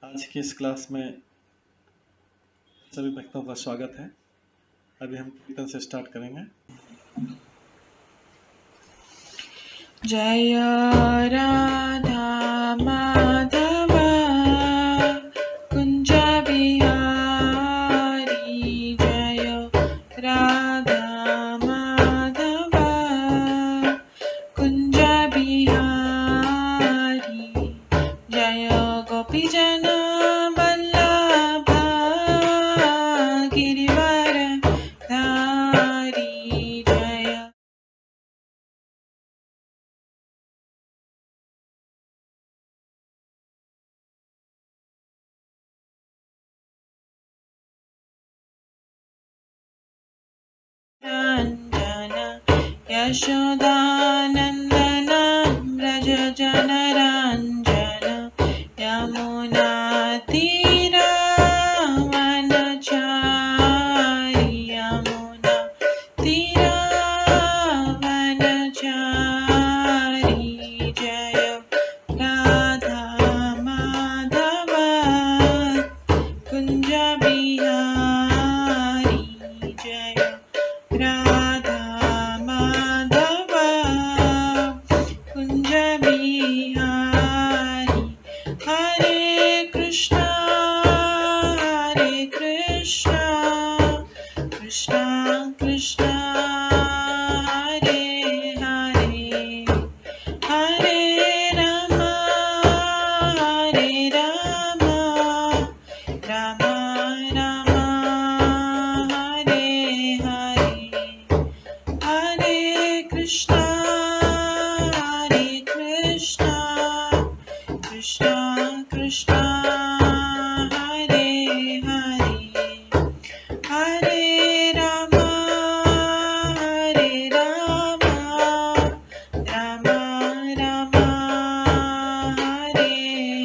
आज की इस क्लास में सभी भक्तों का स्वागत है। अभी हम कीर्तन से स्टार्ट करेंगे। जय राधा माधव कुंज बिहारी, जय राधा माधव कुंज बिहारी, जय गोपीजन वल्लभ गिरिवर धारी, जय रञ्जन यशोदानन्दन व्रज जनरञ्जन, यमुनातीरावनचारि, यमुनातीरावनचारि, जय राधा माधव कुंज बिहारी, जय राधा माधव कुंज बिहारी, हरे कृष्णा कृष्णा कृष्णा हरे हरे, हरे राम राम राम हरे हरे, हरे कृष्णा कृष्णा कृष्णा हरे हरे, हरे राम राम राम हरे हरे, हरे कृष्णा कृष्णा कृष्णा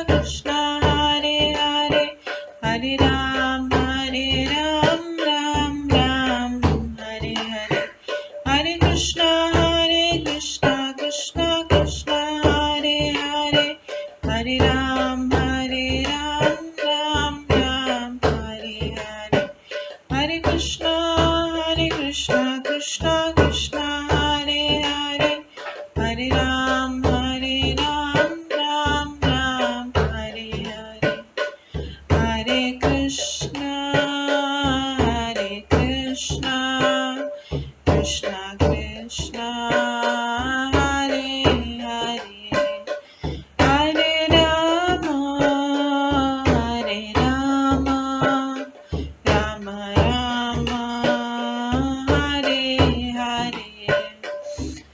हरे हरे, हरे राम राम राम हरे हरे, हरे कृष्णा कृष्णा कृष्णा हरे हरे, हरे राम राम राम हरे हरे, हरे कृष्णा कृष्णा कृष्णा हरे हरे, हरे राम राम राम हरे हरे, हरे कृष्णा कृष्णा कृष्णा हरे हरे, हरे राम राम राम हरे हरे,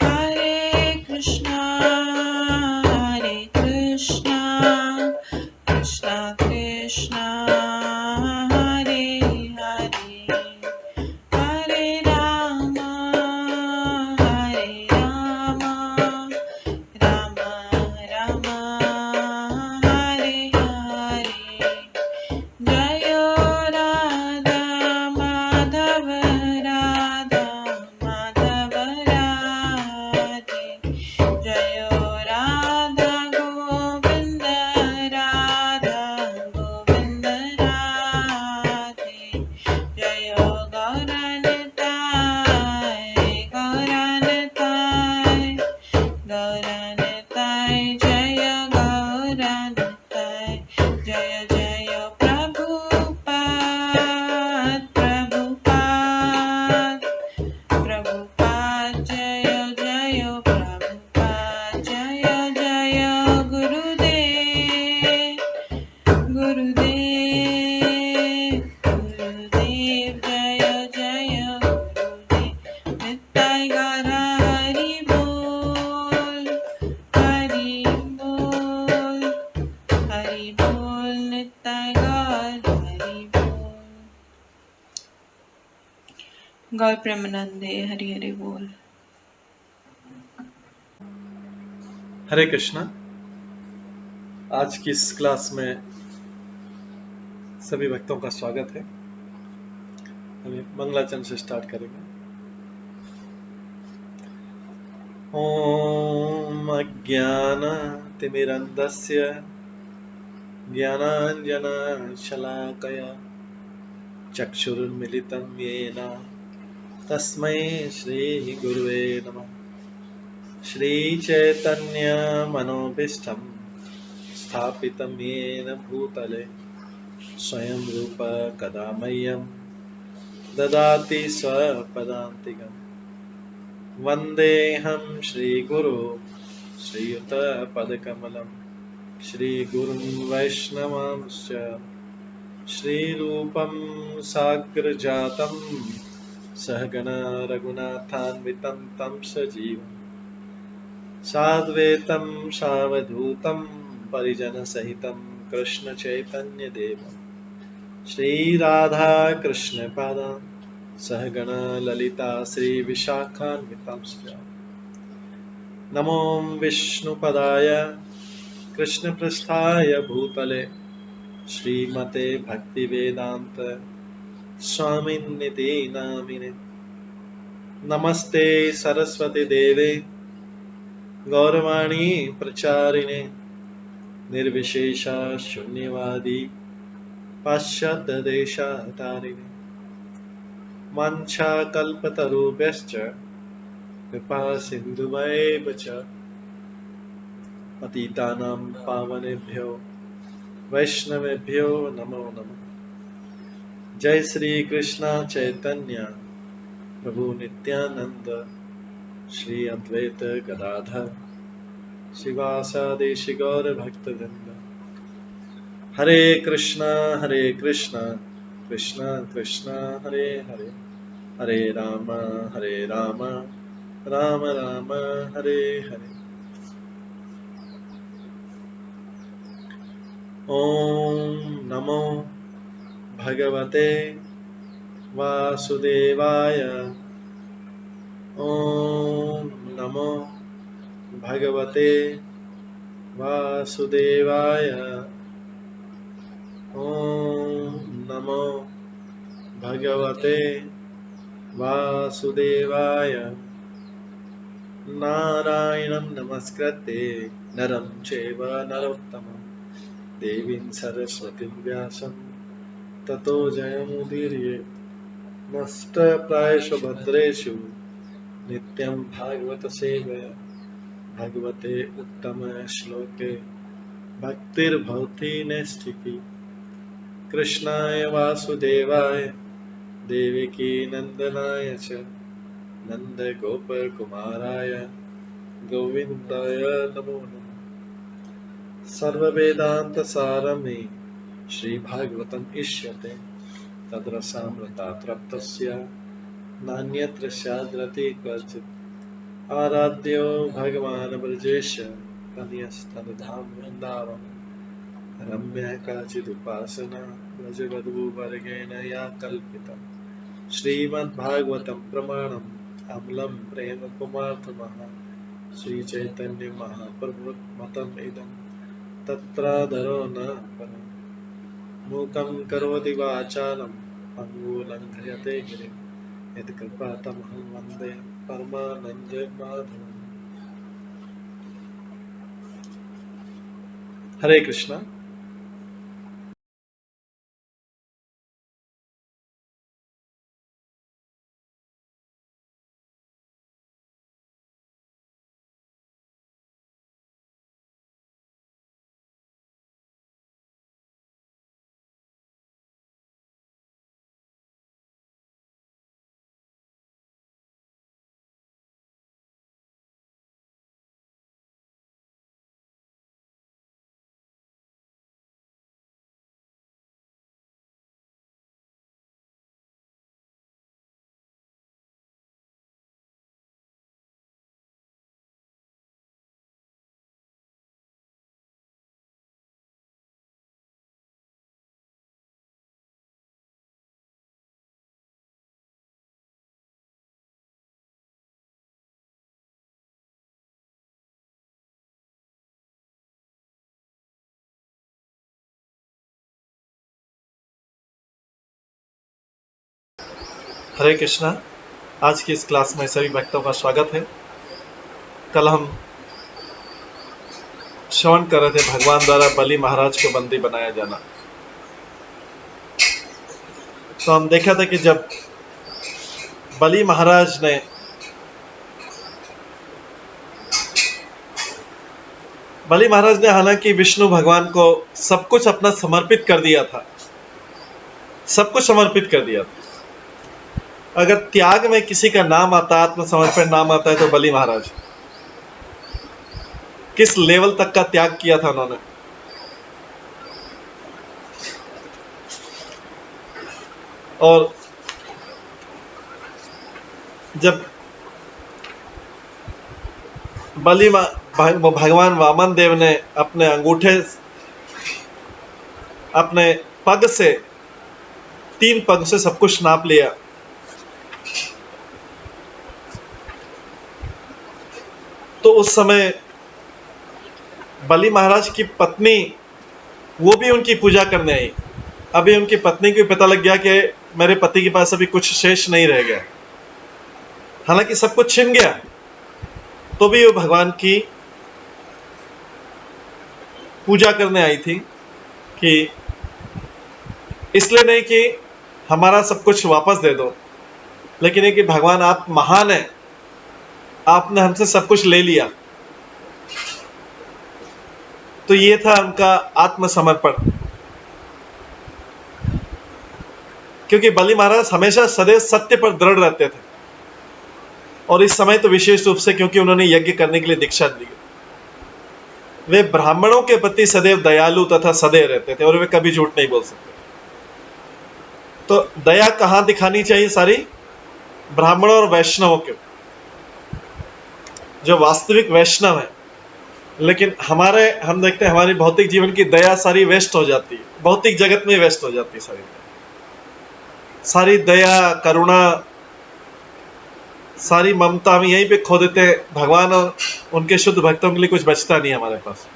हरे कृष्णा कृष्णा कृष्णा हरे हरे, हरे राम राम राम हरे हरे, जय राधा माधव राधे, जय राधा गोविंद राधे, जय गौरनताय जय गौरनताय, जय जय प्रभुपाद जय जय प्रभुपाद, जय जय गुरुदेव जय जय गुरुदेव, नित्य गौर हरि बोल नित्य गौर हरि बोल, गौर प्रेमानंदे हरि हरि बोल। हरे कृष्णा। आज की इस क्लास में सभी भक्तों का स्वागत है। अभी मंगलाचरण से स्टार्ट करेंगे। ॐ अज्ञानतिमिरन्धस्य ज्ञानाञ्जनशलाकया चक्षुरुन्मिलितं येन तस्मै श्रीगुरुवे नमः। श्रीचैतन्यमनोभीष्टं स्थापितं येन भूतले स्वयं रूप कदा मह्यं ददाति स्वपदान्तिकम्। वन्देऽहं श्रीगुरो श्रीयुतपदकमलं श्रीगुरुं वैष्णवांश्च श्रीरूपं साग्रजातं सहगण रघुनाथान्वितं तं सजीवं साद्वैतं सावधूतं परिजनसहितं कृष्णचैतन्यदेवं श्रीराधाकृष्णपादान् सहगण ललिता श्रीविशाखान्वितांश्च। नमो विष्णुपदाय कृष्णपृष्ठाय भूतले श्रीमते भक्तिवेदान्त स्वामिन्निति नामिने। नमस्ते सरस्वती देवे गौरवाणी प्रचारिणे निर्विशेष शून्यवादी पाश्चात्यदेशतारिणे। वाञ्छाकल्पतरुभ्यश्च कृपा सिन्धुभ्येव च पतितानां पावनेभ्यो वैष्णवेभ्यो नमो नमः। जय श्री कृष्ण चैतन्य प्रभु नित्यानंद श्री अद्वैत गदाधर शिवासादि गौर भक्तवृंद। हरे कृष्णा कृष्ण कृष्ण हरे हरे, हरे राम राम राम हरे हरे। ओम नमो भगवते वासुदेवाय। ओम नमो भगवते वासुदेवाय। ओम नमो भगवते वासुदेवाय। नारायणं नमस्कृत्य नरं चैव नरोत्तमं देवीं सरस्वतीं व्यासं ततो जयमुदीरये। नष्टप्रायेषु भद्रेषु नित्यं भागवत सेवया भगवते उत्तम श्लोके भक्तिर्भवति नैष्ठिकी। कृष्णाय वासुदेवाय देवकी नंदनाय च नन्दगोपकुमाराय गोविन्दाय नमो नमः। सर्ववेदान्तसारमे श्रीभागवतम् इष्यते तद्रसामृतात् नान्यत्र स्याद्रति क्वचित्। आराध्यो भगवान् ब्रजेश कन्यस्तनधाम वृन्दावन रम्या काचिदुपासना ब्रजवधूवर्गेण या कल्पिता। श्रीमद्भागवतं प्रमाणम् अमलं प्रेम कुमार्थमः श्रीचैतन्य महाप्रभुमतम् इदं तत्रादरो न परम्। मूकं करोति वाचालं पङ्गुलङ्घयते गिरिं यत्कृपातमहं वन्दे परमानन्दमाधवम्। हरे कृष्णा। हरे कृष्णा। आज की इस क्लास में सभी भक्तों का स्वागत है। कल हम श्रवण कर रहे थे भगवान द्वारा बलि महाराज को बंदी बनाया जाना। तो हम देखा था कि जब बलि महाराज ने हालांकि विष्णु भगवान को सब कुछ अपना समर्पित कर दिया था, सब कुछ समर्पित कर दिया था। अगर त्याग में किसी का नाम आता, आत्मसमर्पण नाम आता है तो बलि महाराज। किस लेवल तक का त्याग किया था उन्होंने। और जब भगवान वामन देव ने अपने अंगूठे, अपने पग से, 3 पग से सब कुछ नाप लिया, तो उस समय बलि महाराज की पत्नी, वो भी उनकी पूजा करने आई। अभी उनकी पत्नी को पता लग गया कि मेरे पति के पास अभी कुछ शेष नहीं रह गया, हालांकि सब कुछ छिन गया, तो भी वो भगवान की पूजा करने आई थी। कि इसलिए नहीं कि हमारा सब कुछ वापस दे दो, लेकिन ये कि भगवान आप महान हैं, आपने हमसे सब कुछ ले लिया। तो ये था उनका आत्मसमर्पण। क्योंकि बलि महाराज हमेशा सदैव सत्य पर दृढ़ रहते थे, और इस समय तो विशेष रूप से क्योंकि उन्होंने यज्ञ करने के लिए दीक्षा दी। वे ब्राह्मणों के प्रति सदैव दयालु तथा सदैव रहते थे, और वे कभी झूठ नहीं बोल सकते। तो दया कहां दिखानी चाहिए? सारी ब्राह्मणों और वैष्णवों के, जो वास्तविक वैष्णव है। लेकिन हम देखते हैं हमारी भौतिक जीवन की दया सारी वेस्ट हो जाती है, भौतिक जगत में वेस्ट हो जाती है सारी दया, करुणा, सारी ममता हम यहीं पे खो देते हैं। भगवान और उनके शुद्ध भक्तों के लिए कुछ बचता नहीं हमारे पास।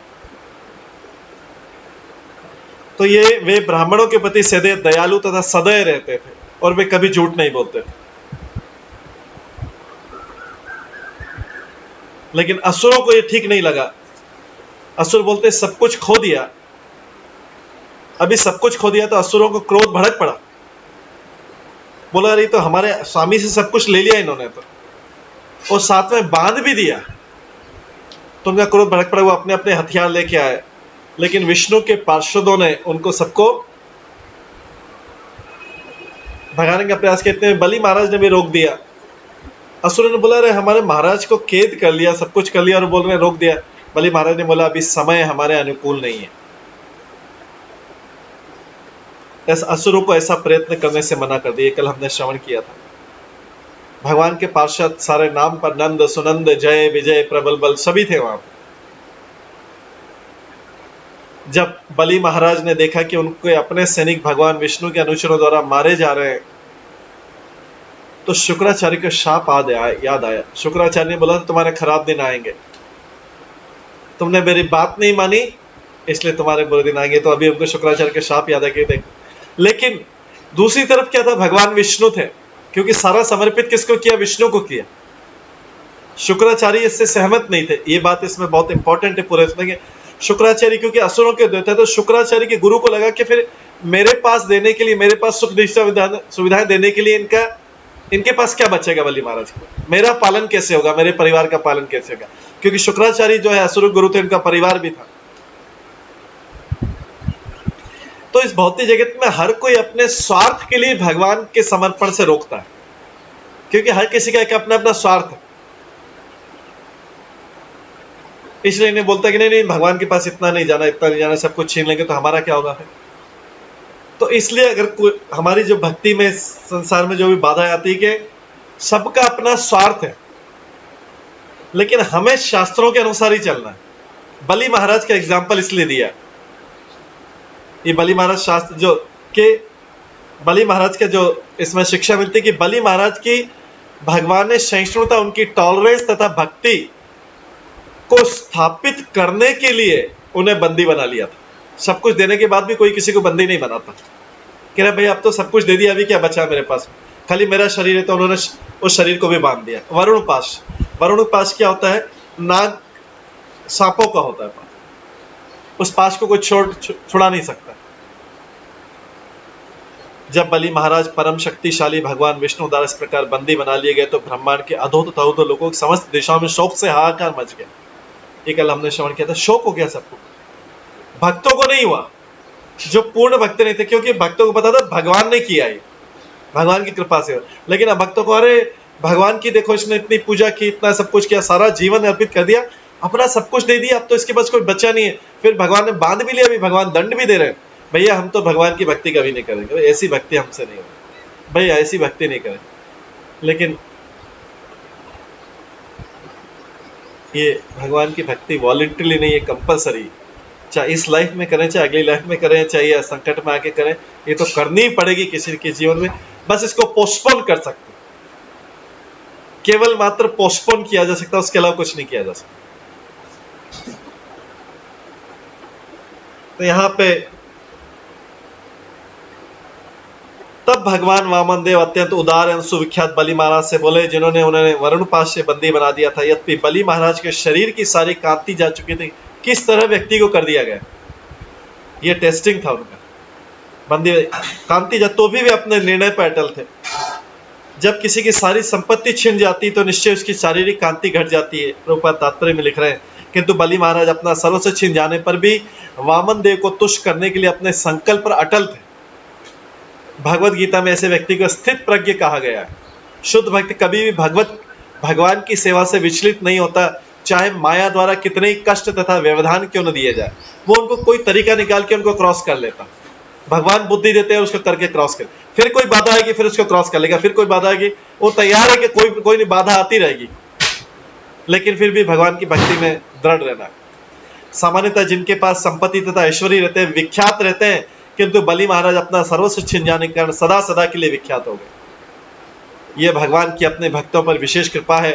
तो ये वे ब्राह्मणों के प्रति सदैव दयालु तथा सदैव रहते थे, और वे कभी झूठ नहीं बोलते थे। लेकिन असुरों को ये ठीक नहीं लगा। असुर बोलते सब कुछ खो दिया। अभी सब कुछ खो दिया तो असुरों को क्रोध भड़क पड़ा। बोला अरे तो हमारे स्वामी से सब कुछ ले लिया इन्होंने, तो और साथ में बांध भी दिया। तो उनका क्रोध भड़क पड़ा, वो अपने अपने हथियार लेके आए। लेकिन विष्णु के पार्षदों ने उनको सबको भगाने का प्रयास करते हैं। बलि महाराज ने भी रोक दिया। असुरों ने बोला अरे हमारे महाराज को कैद कर लिया, सब कुछ कर लिया, और बोल रहे रोक दिया। बलि महाराज ने बोला अभी समय हमारे अनुकूल नहीं है। असुरों को ऐसा प्रयत्न करने से मना कर दिया। कल हमने श्रवण किया था भगवान के पार्षद सारे नाम पर नंद, सुनंद, जय, विजय, प्रबल, बल सभी थे वहां पर। जब बलि महाराज ने देखा कि उनके अपने सैनिक भगवान विष्णु के अनुचरों द्वारा मारे जा रहे हैं, तो शुक्राचार्य का शाप याद आया। शुक्राचार्य ने बोला तुम्हारे खराब दिन आएंगे, तुमने मेरी बात नहीं मानी इसलिए तुम्हारे बुरे दिन आएंगे। तो अभी उनको शुक्राचार्य के शाप याद आए। देख, लेकिन दूसरी तरफ क्या था? भगवान विष्णु थे, क्योंकि सारा समर्पित किसको किया? विष्णु को किया। शुक्राचार्य इससे सहमत नहीं थे। ये बात इसमें बहुत इंपॉर्टेंट है पूरे इसमें। शुक्राचार्य क्योंकि असुरों के देवता, तो शुक्राचार्य के गुरु को लगा कि फिर मेरे पास देने के लिए, मेरे पास सुख सुविधाएं देने के लिए इनके पास क्या बचेगा बलि महाराज को? मेरा पालन कैसे होगा, मेरे परिवार का पालन कैसे होगा? क्योंकि शुक्राचार्य जो है असुर गुरु थे, इनका परिवार भी था। तो इस भौतिक जगत में हर कोई अपने स्वार्थ के लिए भगवान के समर्पण से रोकता है, क्योंकि हर किसी का एक अपना अपना स्वार्थ है। इसलिए इन्हें बोलता है कि नहीं भगवान के पास इतना नहीं जाना, इतना नहीं जाना, सब कुछ छीन लेंगे तो हमारा क्या होगा फिर? तो इसलिए अगर हमारी जो भक्ति में, संसार में जो भी बाधा आती है कि सबका अपना स्वार्थ है, लेकिन हमें शास्त्रों के अनुसार ही चलना है। बलि महाराज का एग्जाम्पल इसलिए दिया, ये बलि महाराज शास्त्र जो के बलि महाराज का जो इसमें शिक्षा मिलती है कि बलि महाराज की भगवान ने सहिष्णुता, उनकी टॉलरेंस तथा भक्ति को स्थापित करने के लिए उन्हें बंदी बना लिया था। सब कुछ देने के बाद भी कोई किसी को बंदी नहीं बनाता। कह रहे भाई अब तो सब कुछ दे दिया, अभी क्या बचा मेरे पास, खाली मेरा शरीर है। तो उन्होंने उस शरीर को भी बांध दिया। वरुण पाश क्या होता है? नाग सांपों का होता है पाश। उस पाश को कोई छुड़ा नहीं सकता। जब बलि महाराज परम शक्तिशाली भगवान विष्णु द्वारा इस प्रकार बंदी बना लिए गए तो ब्रह्मांड के अधोत तहोत लोगों की समस्त दिशाओं में शोक से हाहाकार मच गया। ये कल हमने श्रवण किया था, शोक हो गया सबको। भक्तों को नहीं हुआ, जो पूर्ण भक्त नहीं थे, क्योंकि भक्तों को पता था भगवान ने किया है, भगवान की कृपा से। लेकिन अब भक्तों को, अरे भगवान की देखो, इसने इतनी पूजा की, इतना सब कुछ किया, सारा जीवन अर्पित कर दिया, अपना सब कुछ दे दिया, अब तो इसके पास कोई बच्चा नहीं है। फिर भगवान ने बांध भी लिया, अभी भगवान दंड भी दे रहे हैं, भैया हम तो भगवान की भक्ति कभी नहीं करेंगे, भाई ऐसी भक्ति हमसे नहीं होगी, भैया ऐसी भक्ति नहीं करें। लेकिन ये भगवान की भक्ति वॉलंटरी नहीं है, कंपलसरी। चाहे इस लाइफ में करें, चाहे अगली लाइफ में करें, चाहे संकट में आके करें, ये तो करनी ही पड़ेगी किसी के जीवन में। बस इसको पोस्टपोन कर सकते, केवल मात्र पोस्टपोन किया जा सकता है, उसके अलावा कुछ नहीं किया जा सकता। तो यहां पे तब भगवान वामन देव अत्यंत उदार एवं सुविख्यात बलि महाराज से बोले, जिन्होंने उन्हें वरुण पाश से बंदी बना दिया था। यद्यपि बलि महाराज के शरीर की सारी कांति जा चुकी थी, किस तरह व्यक्ति को कर दिया गया, यह टेस्टिंग था उनका। बंदी कांति जा, तो भी वे अपने निर्णय पर अटल थे। जब किसी की सारी संपत्ति छिन जाती तो निश्चय उसकी शारीरिक कांति घट जाती है, प्रभुपाद तात्पर्य में लिख रहे हैं। किंतु बलि महाराज अपना सर्वस्व छिन जाने पर भी वामन देव को तुष्ट करने के लिए अपने संकल्प पर अटल थे। भगवत गीता में ऐसे व्यक्ति को स्थित प्रज्ञ कहा गया है। शुद्ध भक्त कभी भी भगवान की सेवा से विचलित नहीं होता, चाहे माया द्वारा कितने ही कष्ट तथा व्यवधान क्यों न दिए जाए, वो उनको कोई तरीका निकाल के उनको क्रॉस कर लेता। भगवान बुद्धि देते हैं, उसको करके क्रॉस कर, फिर कोई बाधा आएगी, फिर उसको क्रॉस कर लेगा, फिर कोई बाधा आएगी, वो तैयार है कि कोई नहीं, बाधा आती रहेगी, लेकिन फिर भी भगवान की भक्ति में दृढ़ रहना। सामान्यतः जिनके पास संपत्ति तथा ऐश्वर्य रहते हैं, विख्यात रहते हैं, किंतु बलि महाराज अपना सर्वस्व छिन जाने के कारण सदा सदा के लिए विख्यात हो गए। यह भगवान की अपने भक्तों पर विशेष कृपा है।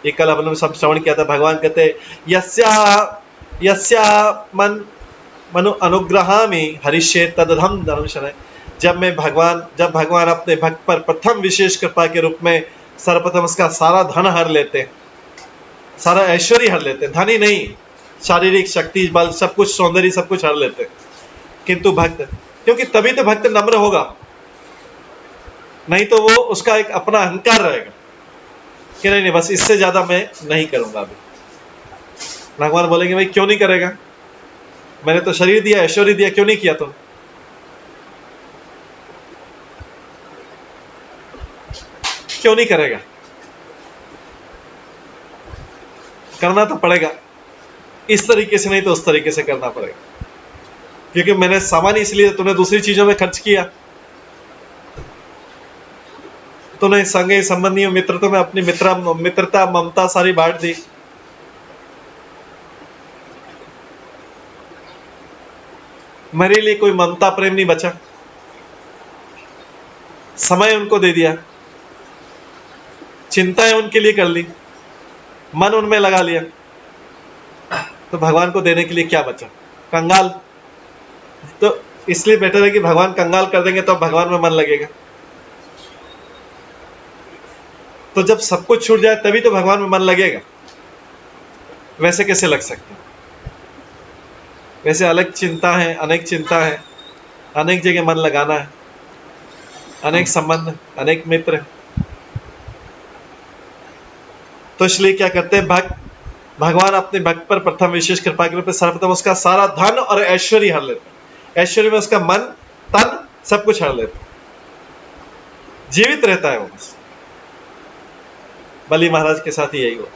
ये कल हमने सब श्रवण किया था। भगवान कहते यस्या मनु अनुग्रहामि हरिष्ये तदधम धर्मशनय। जब भगवान अपने भक्त पर प्रथम विशेष कृपा के रूप में सर्वप्रथम उसका सारा धन हर लेते हैं, सारा ऐश्वर्य हर लेते हैं, धन ही नहीं, शारीरिक शक्ति, बल, सब कुछ, सौंदर्य, सब कुछ हर लेते हैं। किंतु भक्त, क्योंकि तभी तो भक्त नम्र होगा, नहीं तो वो उसका एक अपना अहंकार रहेगा कि नहीं बस इससे ज्यादा मैं नहीं करूंगा। अभी भगवान बोलेंगे भाई क्यों नहीं करेगा, मैंने तो शरीर दिया, ऐश्वर्य दिया, क्यों नहीं किया तुम? क्यों नहीं करेगा? करना तो पड़ेगा, इस तरीके से नहीं तो उस तरीके से करना पड़ेगा, क्योंकि मैंने सामान इसलिए तूने दूसरी चीजों में खर्च किया, तूने संगे संबंधियों मित्रता में अपनी मित्रता ममता सारी बांट दी। मेरे लिए कोई ममता प्रेम नहीं बचा, समय उनको दे दिया, चिंताएं उनके लिए कर ली, मन उनमें लगा लिया, तो भगवान को देने के लिए क्या बचा? कंगाल। तो इसलिए बेटर है कि भगवान कंगाल कर देंगे तो भगवान में मन लगेगा। तो जब सब कुछ छूट जाए तभी तो भगवान में मन लगेगा, वैसे कैसे लग सकते? वैसे अलग चिंता है, अनेक चिंता है, अनेक जगह मन लगाना है, अनेक संबंध, अनेक मित्र। तो इसलिए क्या करते हैं भगवान अपने भक्त पर प्रथम विशेष कृपा के रूप में सर्वप्रथम उसका सारा धन और ऐश्वर्य हर लेते हैं। ऐश्वर्य में उसका मन, तन, सब कुछ हर लेते हैं, जीवित रहता है वो। बस बलि महाराज के साथ ही यही हुआ।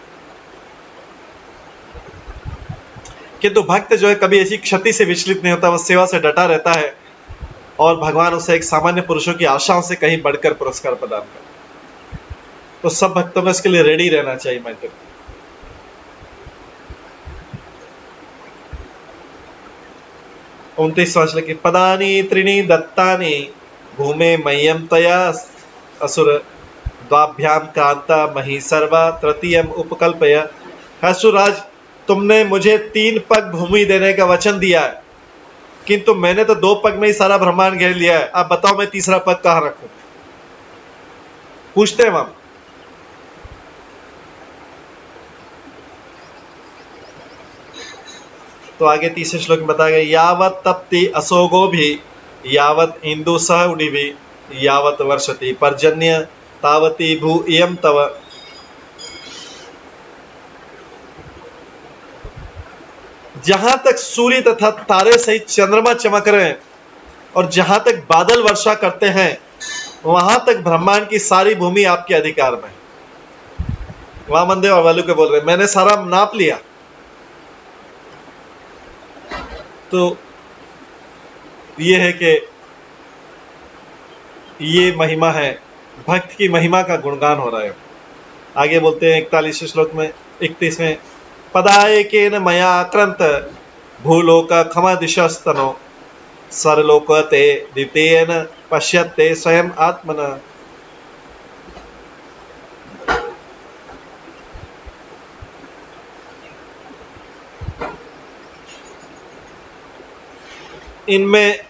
किंतु भक्त जो है कभी ऐसी क्षति से विचलित नहीं होता, वह सेवा से डटा रहता है और भगवान उसे एक सामान्य पुरुषों की आशाओं से कहीं बढ़कर पुरस्कार प्रदान करता है। तो सब भक्तों में इसके लिए रेडी रहना चाहिए। मैं तो 29वां श्लोक, पदानि त्रीणि दत्तानि भूमे मह्यम तया असुर द्वाभ्याम कांता मही सर्वा तृतीयम उपकल्पय। असुराज, तुमने मुझे 3 पग भूमि देने का वचन दिया है, किंतु मैंने तो 2 पग में ही सारा ब्रह्मांड घेर लिया है। अब बताओ मैं तीसरा पग कहां रखूं? पूछते हैं हम। तो आगे तीसरे श्लोक में बताया गया, यावत तप्ति असोगो भी यावत इंदु सह उड़ी भी यावत वर्षति पर्जन्य तावती भू इयम तव। जहां तक सूर्य तथा तारे सहित चंद्रमा चमक रहे हैं और जहां तक बादल वर्षा करते हैं, वहां तक ब्रह्मांड की सारी भूमि आपके अधिकार में। वामन देव और वालु के बोल रहे, मैंने सारा नाप लिया। तो ये है कि ये महिमा है, भक्त की महिमा का गुणगान हो रहा है। आगे बोलते हैं 41 श्लोक में 31 में, पदायकेन मया आक्रांत भूलोक खम दिशस्तनो स्वरलोक ते द्वितीयेन पश्यते स्वयं आत्मन। इनमें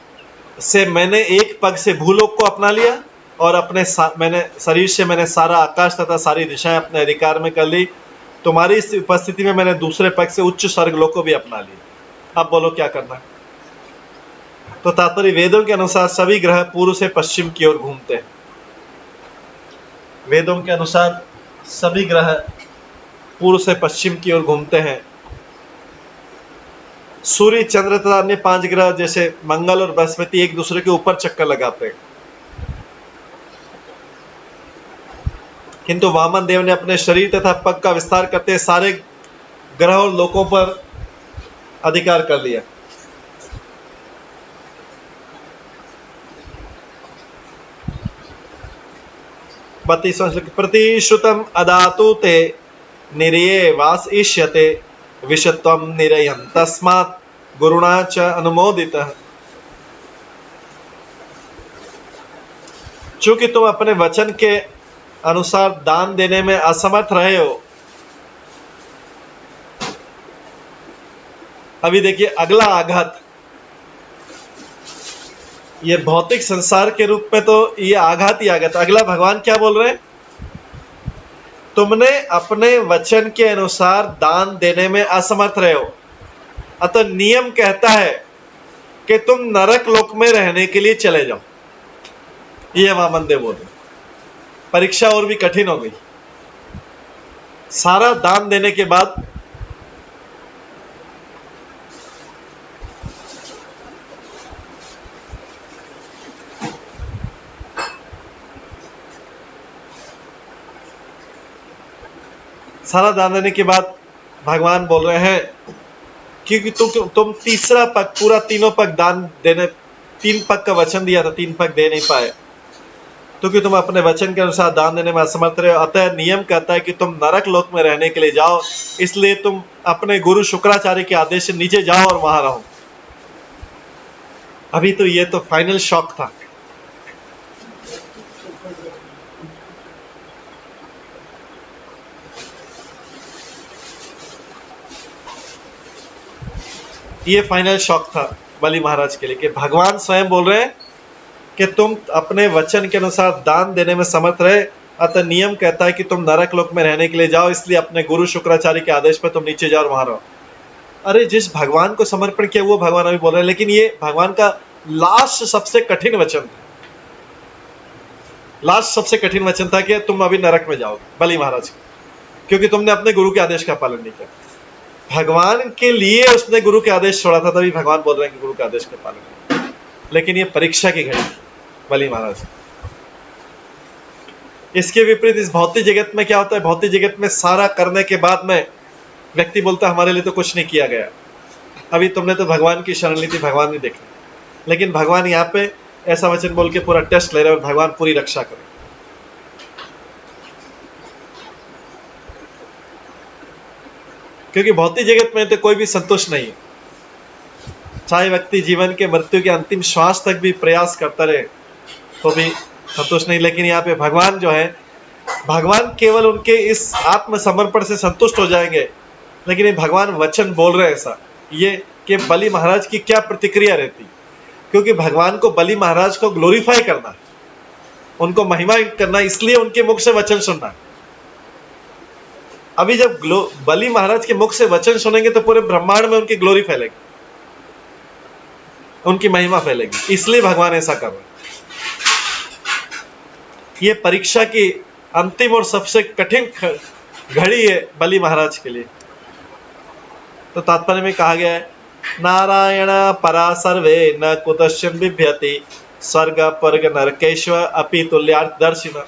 से मैंने एक पग से भूलोक को अपना लिया और अपने मैंने शरीर से मैंने सारा आकाश तथा सारी दिशाएं अपने अधिकार में कर ली। तुम्हारी इस उपस्थिति में मैंने दूसरे पग से उच्च स्वर्गलोक को भी अपना लिया। अब बोलो क्या करना है? तो तात्पर्य वेदों के अनुसार सभी ग्रह पूर्व से पश्चिम की ओर घूमते हैं। वेदों के अनुसार सभी ग्रह पूर्व से पश्चिम की ओर घूमते हैं। सूर्य, चंद्र तथा अन्य 5 ग्रह जैसे मंगल और बृहस्पति एक दूसरे के ऊपर चक्कर लगाते हैं, किंतु वामन देव ने अपने शरीर तथा पग का विस्तार करते सारे ग्रह और लोकों पर अधिकार कर लिया। प्रतिश्रुतम अदातु ते निरये वास इष्यते विषत्वम निरयं तस्मात् गुरुणा च अनुमोदितः। चूंकि तुम अपने वचन के अनुसार दान देने में असमर्थ रहे हो। अभी देखिए अगला आघात, ये भौतिक संसार के रूप में तो ये आघात ही आघात। अगला भगवान क्या बोल रहे हैं? तुमने अपने वचन के अनुसार दान देने में असमर्थ रहे हो, अतः नियम कहता है कि तुम नरक लोक में रहने के लिए चले जाओ। ये वामन देव बोल रहे। परीक्षा और भी कठिन हो गई। सारा दान देने के बाद भगवान बोल रहे हैं क्योंकि तुम तीसरा पग, पूरा तीनों पग दान देने, 3 पग का वचन दिया था, 3 पग दे नहीं पाए, क्योंकि तुम अपने वचन के अनुसार दान देने में असमर्थ रहे हो। अतः नियम कहता है कि तुम नरक लोक में रहने के लिए जाओ, इसलिए तुम अपने गुरु शुक्राचार्य के आदेश से नीचे जाओ और वहां रहो। अभी तो ये तो फाइनल शॉक था। ये फाइनल शॉक था बलि महाराज के लिए कि भगवान स्वयं बोल रहे हैं कि तुम अपने वचन के अनुसार दान देने में समर्थ रहे, अतः नियम कहता है कि तुम नरक लोक में रहने के लिए जाओ, इसलिए अपने गुरु शुक्राचार्य के आदेश पर तुम नीचे जाओ और वहां रहो। अरे जिस भगवान को समर्पण किया वो भगवान अभी बोल रहे हैं, लेकिन ये भगवान का लास्ट सबसे कठिन वचन था। लास्ट सबसे कठिन वचन था कि तुम अभी नरक में जाओगे बलि महाराज, क्योंकि तुमने अपने गुरु के आदेश का पालन नहीं किया। भगवान के लिए उसने गुरु के आदेश छोड़ा था, तभी भगवान बोल रहे हैं कि गुरु के आदेश का पालन। लेकिन ये परीक्षा की घड़ी बलि महाराज। इसके विपरीत इस भौतिक जगत में क्या होता है? भौतिक जगत में सारा करने के बाद में व्यक्ति बोलता है हमारे लिए तो कुछ नहीं किया गया, अभी तुमने तो भगवान की शरण ली थी, भगवान नहीं देखा। लेकिन भगवान यहाँ पे ऐसा वचन बोल के पूरा टेस्ट ले रहे हैं और भगवान पूरी रक्षा करे। क्योंकि भौतिक जगत में तो कोई भी संतुष्ट नहीं है, चाहे व्यक्ति जीवन के मृत्यु के अंतिम श्वास तक भी प्रयास करता रहे तो भी संतुष्ट नहीं। लेकिन यहाँ पे भगवान जो है, भगवान केवल उनके इस आत्मसमर्पण से संतुष्ट हो जाएंगे। लेकिन ये भगवान वचन बोल रहे हैं ऐसा, ये कि बलि महाराज की क्या प्रतिक्रिया रहती, क्योंकि भगवान को बलि महाराज को ग्लोरीफाई करना, उनको महिमा करना, इसलिए उनके मुख से वचन सुनना। अभी जब बलि महाराज के मुख से वचन सुनेंगे तो पूरे ब्रह्मांड में उनकी ग्लोरी फैलेगी, उनकी महिमा फैलेगी, इसलिए भगवान ऐसा कर रहे हैं। ये परीक्षा की अंतिम और सबसे कठिन घड़ी है बलि महाराज के लिए। तो तात्पर्य में कहा गया है, नारायण परा सर्वे न कुतश्चन बिभ्यति स्वर्ग पर्ग नरकेश्व अपि तुल्यार्थ दर्शिना।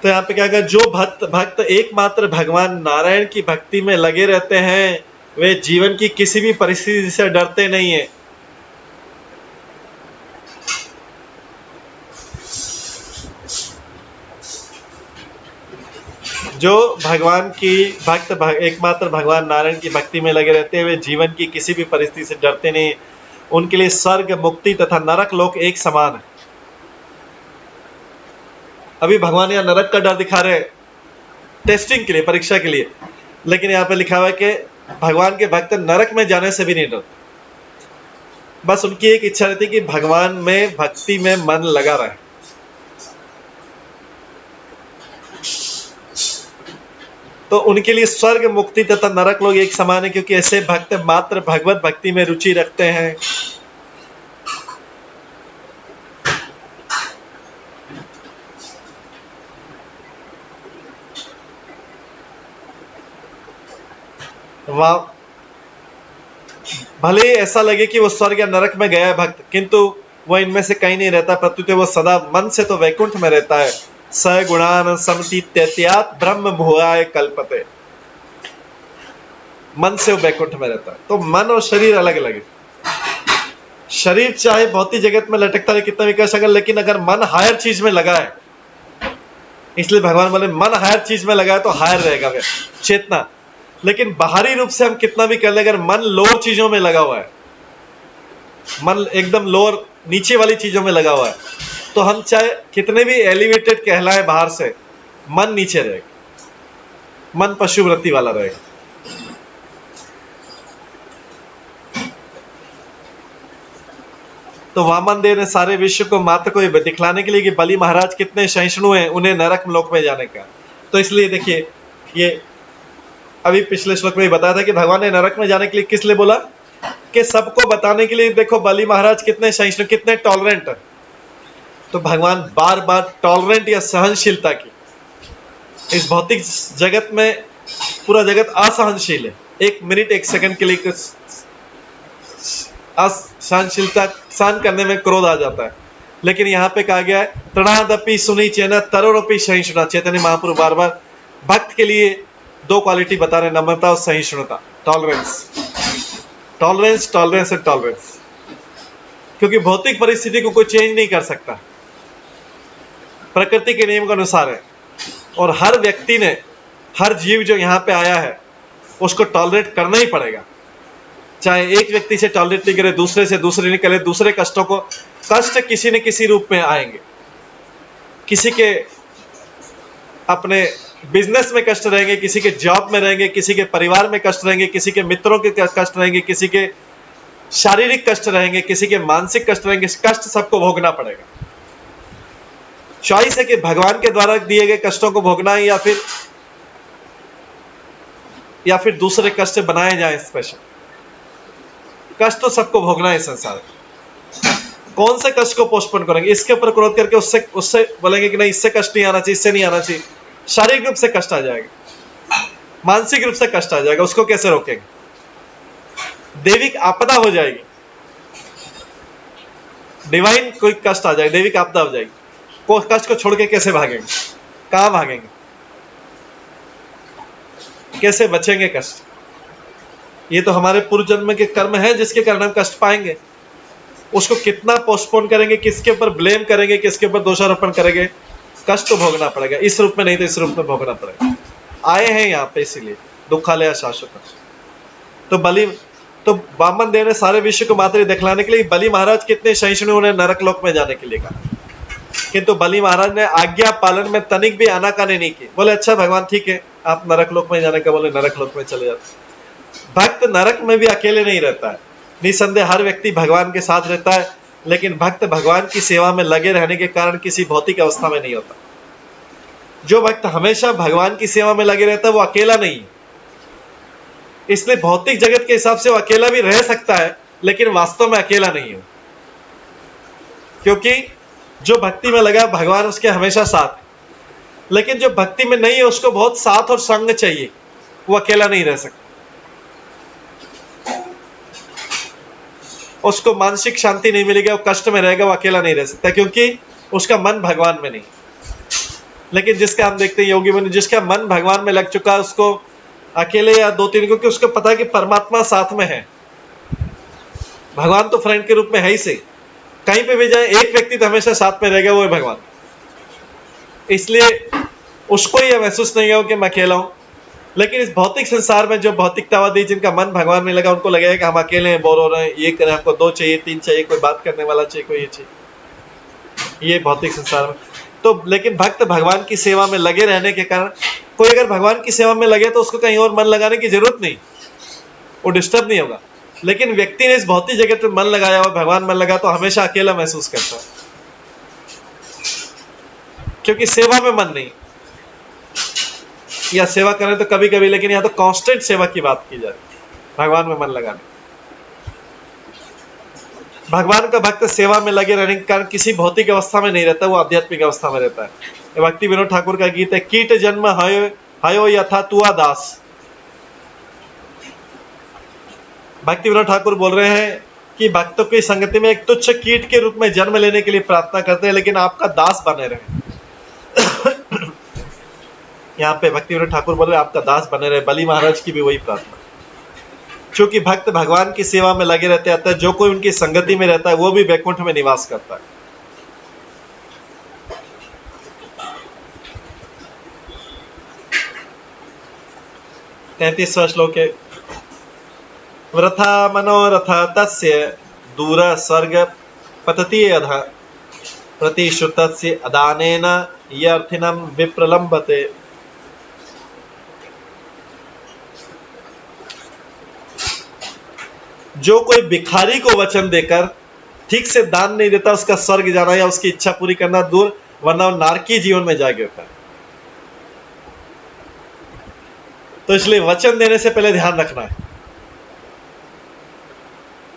तो यहाँ पे क्या कहा, जो भक्त एकमात्र भगवान नारायण की भक्ति में लगे रहते हैं वे जीवन की किसी भी परिस्थिति से डरते नहीं है। जो भगवान की एकमात्र भगवान नारायण की भक्ति में लगे रहते हैं वे जीवन की किसी भी परिस्थिति से डरते नहीं। उनके लिए स्वर्ग, मुक्ति तथा नरक लोक एक समान है। अभी भगवान यहाँ नरक का डर दिखा रहे हैं टेस्टिंग के लिए, परीक्षा के लिए, लेकिन यहाँ पे लिखा हुआ है कि भगवान के भक्त नरक में जाने से भी नहीं डरते। बस उनकी एक इच्छा रहती है कि भगवान में भक्ति में मन लगा रहे। तो उनके लिए स्वर्ग, मुक्ति तथा नरक लोग एक समान है, क्योंकि ऐसे भक्त मात्र भगवत भक्ति में रुचि रखते हैं। भले ऐसा लगे कि वो स्वर्ग या नरक में गया है भक्त, किंतु वह इनमें से कहीं नहीं रहता, प्रत्युत वो सदा मन से तो वैकुंठ में रहता है। स गुणान समतीत्यात् ब्रह्म भुआय कल्पते। मन से वो वैकुंठ में रहता है। तो मन और शरीर अलग अलग है। शरीर चाहे भौतिक जगत में लटकता है, कितना भी कर सके, लेकिन अगर मन हायर चीज में लगा है, इसलिए भगवान बोले मन हायर चीज में लगा है तो हायर रहेगा वे चेतना। लेकिन बाहरी रूप से हम कितना भी कर ले, अगर मन लोअर चीजों में लगा हुआ है, मन एकदम लोअर नीचे वाली चीजों में लगा हुआ है, तो हम चाहे कितने भी एलिवेटेड कहलाए बाहर से, मन नीचे रहेगा, मन पशु वृत्ति वाला रहेगा। तो वामन देव ने सारे विश्व को मात्र को दिखलाने के लिए कि बलि महाराज कितने सहिष्णु हैं उन्हें नरक लोक में जाने का। तो इसलिए देखिए, ये अभी पिछले श्लोक में बताया था कि भगवान ने नरक में जाने के लिए किस लिए बोला, कि सबको बताने के लिए देखो बलि महाराज कितने सहिष्णु, कितने टॉलरेंट है। तो भगवान बार बार टॉलरेंट या सहनशीलता की, इस भौतिक जगत में पूरा जगत असहनशील है, एक मिनट एक सेकंड के लिए असहनशीलता सहन करने में क्रोध आ जाता है। लेकिन यहाँ पे कहा गया है तृणादपि सुनी चेना तरोरपि सहिष्णुता। चैतन्य महाप्रभु बार बार भक्त के लिए दो क्वालिटी बता रहे, नम्रता और सहिष्णुता, टॉलरेंस, टॉलरेंस, टॉलरेंस और टॉलरेंस। क्योंकि भौतिक परिस्थिति को कोई चेंज नहीं कर सकता, प्रकृति के नियम के अनुसार है। और हर व्यक्ति ने, हर जीव जो यहाँ पे आया है उसको टॉलरेट करना ही पड़ेगा। चाहे एक व्यक्ति से टॉलरेट नहीं करे, दूसरे से, दूसरे नहीं करे, दूसरे कष्टों को, कष्ट किसी न किसी रूप में आएंगे। किसी के अपने बिजनेस में कष्ट रहेंगे, किसी के जॉब में रहेंगे, किसी के परिवार में कष्ट रहेंगे, किसी के मित्रों के कष्ट रहेंगे, किसी के शारीरिक कष्ट रहेंगे, किसी के मानसिक कष्ट रहेंगे। कष्ट सबको भोगना पड़ेगा। चॉइस है कि भगवान के द्वारा दिए गए कष्टों को भोगना है या फिर दूसरे कष्ट बनाए जाए स्पेशल। कष्ट तो सबको भोगना है संसार। कौन से कष्ट को पोस्टपोन करेंगे? इसके ऊपर क्रोध करके उससे बोलेंगे कि नहीं इससे कष्ट नहीं आना चाहिए, इससे नहीं आना चाहिए। शारीरिक रूप से कष्ट आ जाएगा, मानसिक रूप से कष्ट आ जाएगा, उसको कैसे रोकेंगे? दैविक आपदा हो जाएगी, डिवाइन कोई कष्ट आ जाएगा, दैविक आपदा हो जाएगी। को कष्ट को छोड़ के कैसे भागेंगे? कहां भागेंगे? कैसे बचेंगे कष्ट? ये तो हमारे पूर्व जन्म के कर्म है जिसके कारण हम कष्ट पाएंगे। उसको कितना पोस्टपोन करेंगे, किसके ऊपर ब्लेम करेंगे, किसके ऊपर दोषारोपण करेंगे? कष्ट तो भोगना पड़ेगा, इस रूप में नहीं तो इस रूप में भोगना पड़ेगा। आए हैं यहाँ पे इसीलिए, दुखालय शाश्वत। तो वामन देव ने सारे विश्व को मात्र दिखलाने के लिए बलि महाराज कितने सहिष्णु, उन्हें नरक लोक में जाने के लिए कहा। किंतु बलि महाराज ने आज्ञा पालन में तनिक भी आनाकानी नहीं की। बोले अच्छा भगवान ठीक है, आप नरक लोक में जाने का बोले, नरक लोक में चले जाते। भक्त नरक में भी अकेले नहीं रहता है, निसंदेह हर व्यक्ति भगवान के साथ रहता है। लेकिन भक्त भगवान की सेवा में लगे रहने के कारण किसी भौतिक अवस्था में नहीं होता। जो भक्त हमेशा भगवान की सेवा में लगे रहता है वो अकेला नहीं, इसलिए भौतिक जगत के हिसाब से वो अकेला भी रह सकता है, लेकिन वास्तव में अकेला नहीं है, क्योंकि जो भक्ति में लगा भगवान उसके हमेशा साथ है। लेकिन जो भक्ति में नहीं है उसको बहुत साथ और संग चाहिए, वो अकेला नहीं रह सकता। उसको मानसिक शांति नहीं मिलेगी, वो कष्ट में रहेगा, वो अकेला नहीं रह सकता, क्योंकि उसका मन भगवान में नहीं। लेकिन जिसका हम देखते हैं योगी मुनि, जिसका मन भगवान में लग चुका है, उसको अकेले या दो तीन, क्योंकि उसको पता है कि परमात्मा साथ में है, भगवान तो फ्रेंड के रूप में है ही से, कहीं पे भी जाए एक व्यक्ति तो हमेशा साथ में रहेगा, वो है भगवान। इसलिए उसको यह महसूस नहीं होगा कि मैं अकेला हूं। लेकिन इस भौतिक संसार में जो भौतिकतावादी, जिनका मन भगवान में लगा, उनको लगेगा कि हम अकेले हैं, बोर हो रहे हैं, ये करें, हमको 2 चाहिए 3 चाहिए, कोई बात करने वाला चाहिए, कोई ये चाहिए, ये भौतिक संसार में। तो लेकिन भक्त भगवान की सेवा में लगे रहने के कारण, कोई अगर भगवान की सेवा में लगे तो उसको कहीं और मन लगाने की जरूरत नहीं, वो डिस्टर्ब नहीं होगा। लेकिन व्यक्ति ने इस भौतिक जगत में मन लगाया हुआ, भगवान मन लगा, तो हमेशा अकेला महसूस करता है, क्योंकि सेवा में मन नहीं। या सेवा करें तो कभी कभी, लेकिन यहां तो कांस्टेंट सेवा की बात की जा रही है, भगवान में मन लगाने। भगवान का भक्त सेवा में लगे रहने के कारण किसी भौतिक अवस्था में नहीं रहता, वो आध्यात्मिक अवस्था में रहता है। भक्ति विनोद ठाकुर का गीत है, कीट जन्म हयो यथा तुआ दास। भक्ति विनोद ठाकुर बोल रहे हैं कि भक्तों की संगति में एक तुच्छ कीट के रूप में जन्म लेने के लिए प्रार्थना करते हैं, लेकिन आपका दास बने रहे। यहाँ पे भक्ति विनोद ठाकुर बोल रहे हैं आपका दास बने रहे। बली महाराज की भी वही प्रार्थना। चूंकि भक्त भगवान की सेवा में लगे रहते हैं, जो कोई उनकी संगति में रहता है वो भी वैकुंठ में निवास करता है। तैतीसवां श्लोक है, वृथा मनोरथ तस्य दूर स्वर्ग पतति अधः प्रतिश्रुतस्य अदानेन यर्थिनं विप्रलंबते। जो कोई भिखारी को वचन देकर ठीक से दान नहीं देता, उसका स्वर्ग जाना या उसकी इच्छा पूरी करना दूर, वरना वो नारकी जीवन में जा गिरता है। तो इसलिए वचन देने से पहले ध्यान रखना है,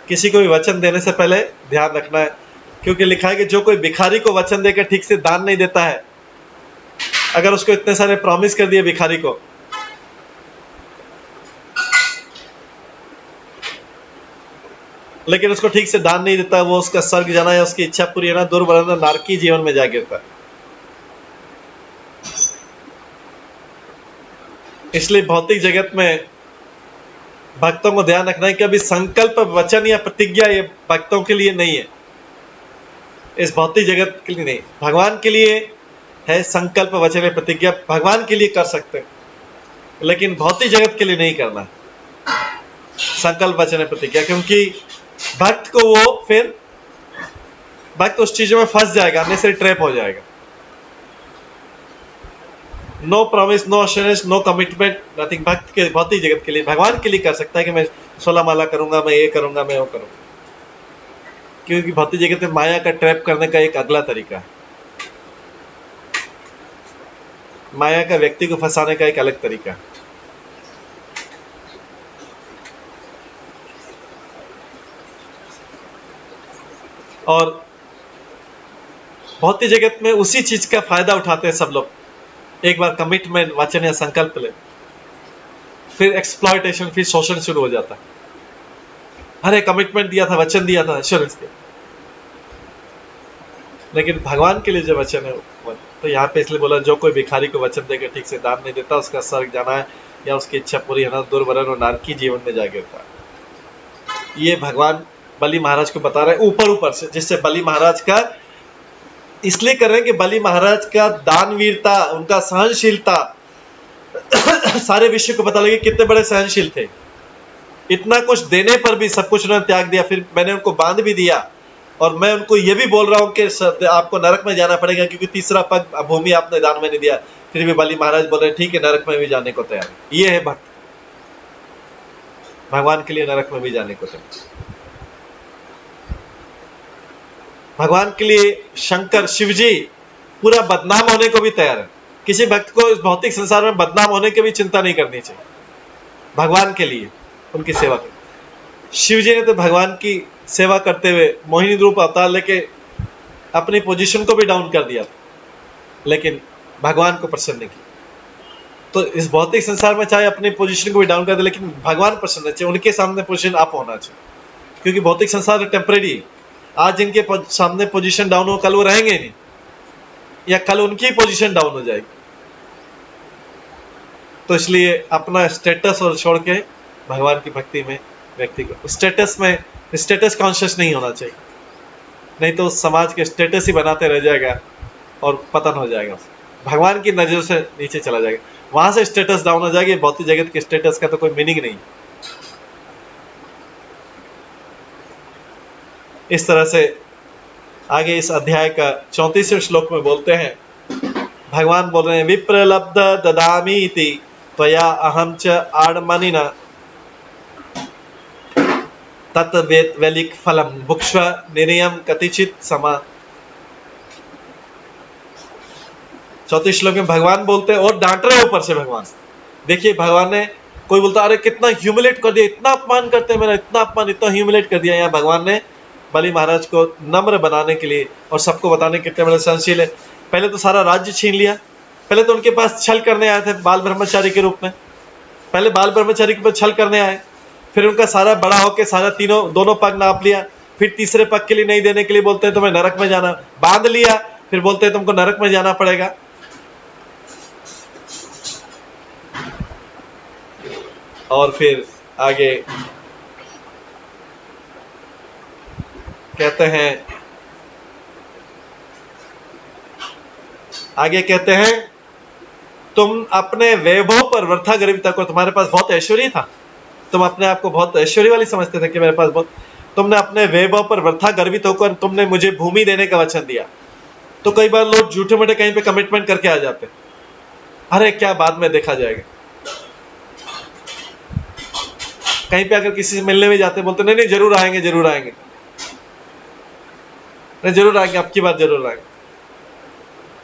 किसी को भी वचन देने से पहले ध्यान रखना है, क्योंकि लिखा है कि जो कोई भिखारी को वचन देकर ठीक से दान नहीं देता है, अगर उसको इतने सारे प्रॉमिस कर दिए भिखारी को, लेकिन उसको ठीक से दान नहीं देता, वो उसका स्वर्ग जाना या उसकी इच्छा पूरी होना दूर, वरना नारकी जीवन में जा गिरता है। इसलिए भौतिक जगत में भक्तों को ध्यान रखना है कि अभी संकल्प वचन या प्रतिज्ञा ये भक्तों के लिए नहीं है, इस भौतिक जगत के लिए नहीं, भगवान के लिए है। संकल्प वचन या प्रतिज्ञा भगवान के लिए कर सकते हैं, लेकिन भौतिक जगत के लिए नहीं करना संकल्प वचन या प्रतिज्ञा, क्योंकि भक्त को वो फिर भक्त उस चीजों में फंस जाएगा, अन्य से ट्रैप हो जाएगा। No promise, no assurance, no commitment, nothing. भक्त के भौतिक जगत के लिए, भगवान के लिए कर सकता है कि मैं 16 माला करूंगा, मैं ये करूंगा, मैं वो करूंगा, क्योंकि भौतिक जगत में माया का ट्रैप करने का एक अगला तरीका है, माया का व्यक्ति को फंसाने का एक अलग तरीका है। और भौतिक जगत में उसी चीज का फायदा उठाते हैं सब लोग। एक बार कमिटमेंट वचन या संकल्प ले, फिर एक्सप्लॉयटेशन, फिर शोषण शुरू हो जाता है। अरे कमिटमेंट दिया था, वचन दिया था, एश्योरेंस दिया, लेकिन भगवान के लिए जो वचन है तो यहाँ पे इसलिए बोला, जो कोई भिखारी को वचन देकर ठीक से दान नहीं देता, उसका स्वर्ग जाना है या उसकी इच्छा पूरी होना दूर, वरना नारकी जीवन में जा गिरता है। ये भगवान बलि महाराज को बता रहे हैं ऊपर ऊपर से, जिससे बलि महाराज का इसलिए कर रहे हैं कि बलि महाराज का दानवीरता, उनका सहनशीलता सारे विश्व को पता लगे कितने बड़े सहनशील थे। इतना कुछ देने पर भी सब कुछ उन्होंने त्याग दिया, फिर मैंने उनको बांध भी दिया, और मैं उनको ये भी बोल रहा हूं कि आपको नरक में जाना पड़ेगा, क्योंकि तीसरा पग भूमि आपने दान में नहीं दिया। फिर भी बलि महाराज बोल रहे ठीक है, नरक में भी जाने को तैयार। ये है भक्त, भगवान के लिए नरक में भी जाने को तैयार। भगवान के लिए शंकर शिव जी पूरा बदनाम होने को भी तैयार है। किसी भक्त को इस भौतिक संसार में बदनाम होने की भी चिंता नहीं करनी चाहिए, भगवान के लिए उनकी सेवा कर। शिव जी ने तो भगवान की सेवा करते हुए मोहिनी रूप अवतार लेके अपनी पोजीशन को भी डाउन कर दिया, लेकिन भगवान को प्रसन्न नहीं किया। तो इस भौतिक संसार में चाहे अपनी पोजीशन को भी डाउन कर दे, लेकिन भगवान प्रसन्न चाहिए, उनके सामने पोजीशन अप होना चाहिए, क्योंकि भौतिक संसार टेम्परेरी है। आज इनके सामने पोजीशन डाउन हो, कल वो रहेंगे नहीं, या कल उनकी पोजीशन डाउन हो जाएगी। तो इसलिए अपना स्टेटस और छोड़ के भगवान की भक्ति में व्यक्ति को स्टेटस कॉन्शियस नहीं होना चाहिए, नहीं तो समाज के स्टेटस ही बनाते रह जाएगा और पतन हो जाएगा, भगवान की नजर से नीचे चला जाएगा, वहां से स्टेटस डाउन हो जाएगी। भौतिक जगत के स्टेटस का तो कोई मीनिंग नहीं। इस तरह से आगे इस अध्याय का 34वें श्लोक में बोलते हैं, भगवान बोल रहे हैं, विप्रलब्ध ददामी इति त्वया अहम च आड़मनिना तत्वेद वैलिक फलम भुक्ष्व निरयम कतिचित समा। 34 श्लोक में भगवान बोलते हैं और डांट रहे ऊपर से भगवान। देखिए भगवान ने, कोई बोलता अरे कितना ह्यूमिलेट कर दिया, इतना अपमान करते हैं मेरा, इतना अपमान, इतना ह्यूमिलेट कर दिया। यहाँ भगवान ने बलि महाराज को नम्र बनाने के लिए और सबको बताने कितने बड़े सहनशील है। पहले तो सारा राज्य छीन लिया, पहले तो उनके पास छल करने आए थे बाल ब्रह्मचारी के रूप में, पहले बाल ब्रह्मचारी के ऊपर छल करने आए, फिर उनका सारा बड़ा होके सारा दोनों पग नाप लिया, फिर तीसरे पग के लिए नहीं देने के लिए बोलते हैं तुम्हें नरक में जाना, बांध लिया, फिर बोलते हैं तुमको नरक में जाना पड़ेगा। और फिर आगे कहते हैं तुम अपने वैभव पर वृथा गर्वित हो, तुम्हारे पास बहुत ऐश्वर्य था, तुम अपने आप को बहुत ऐश्वर्य वाली समझते थे कि मेरे पास बहुत, तुमने अपने वैभव पर वृथा गर्वित होकर तुमने मुझे भूमि देने का वचन दिया। तो कई बार लोग झूठे मोटे कहीं पे कमिटमेंट करके आ जाते, अरे क्या बाद में देखा जाएगा। कहीं पे अगर किसी से मिलने में जाते बोलते नहीं जरूर आएंगे, जरूर आएंगे, नहीं जरूर आएंगे, अब की बात जरूर आएंगे,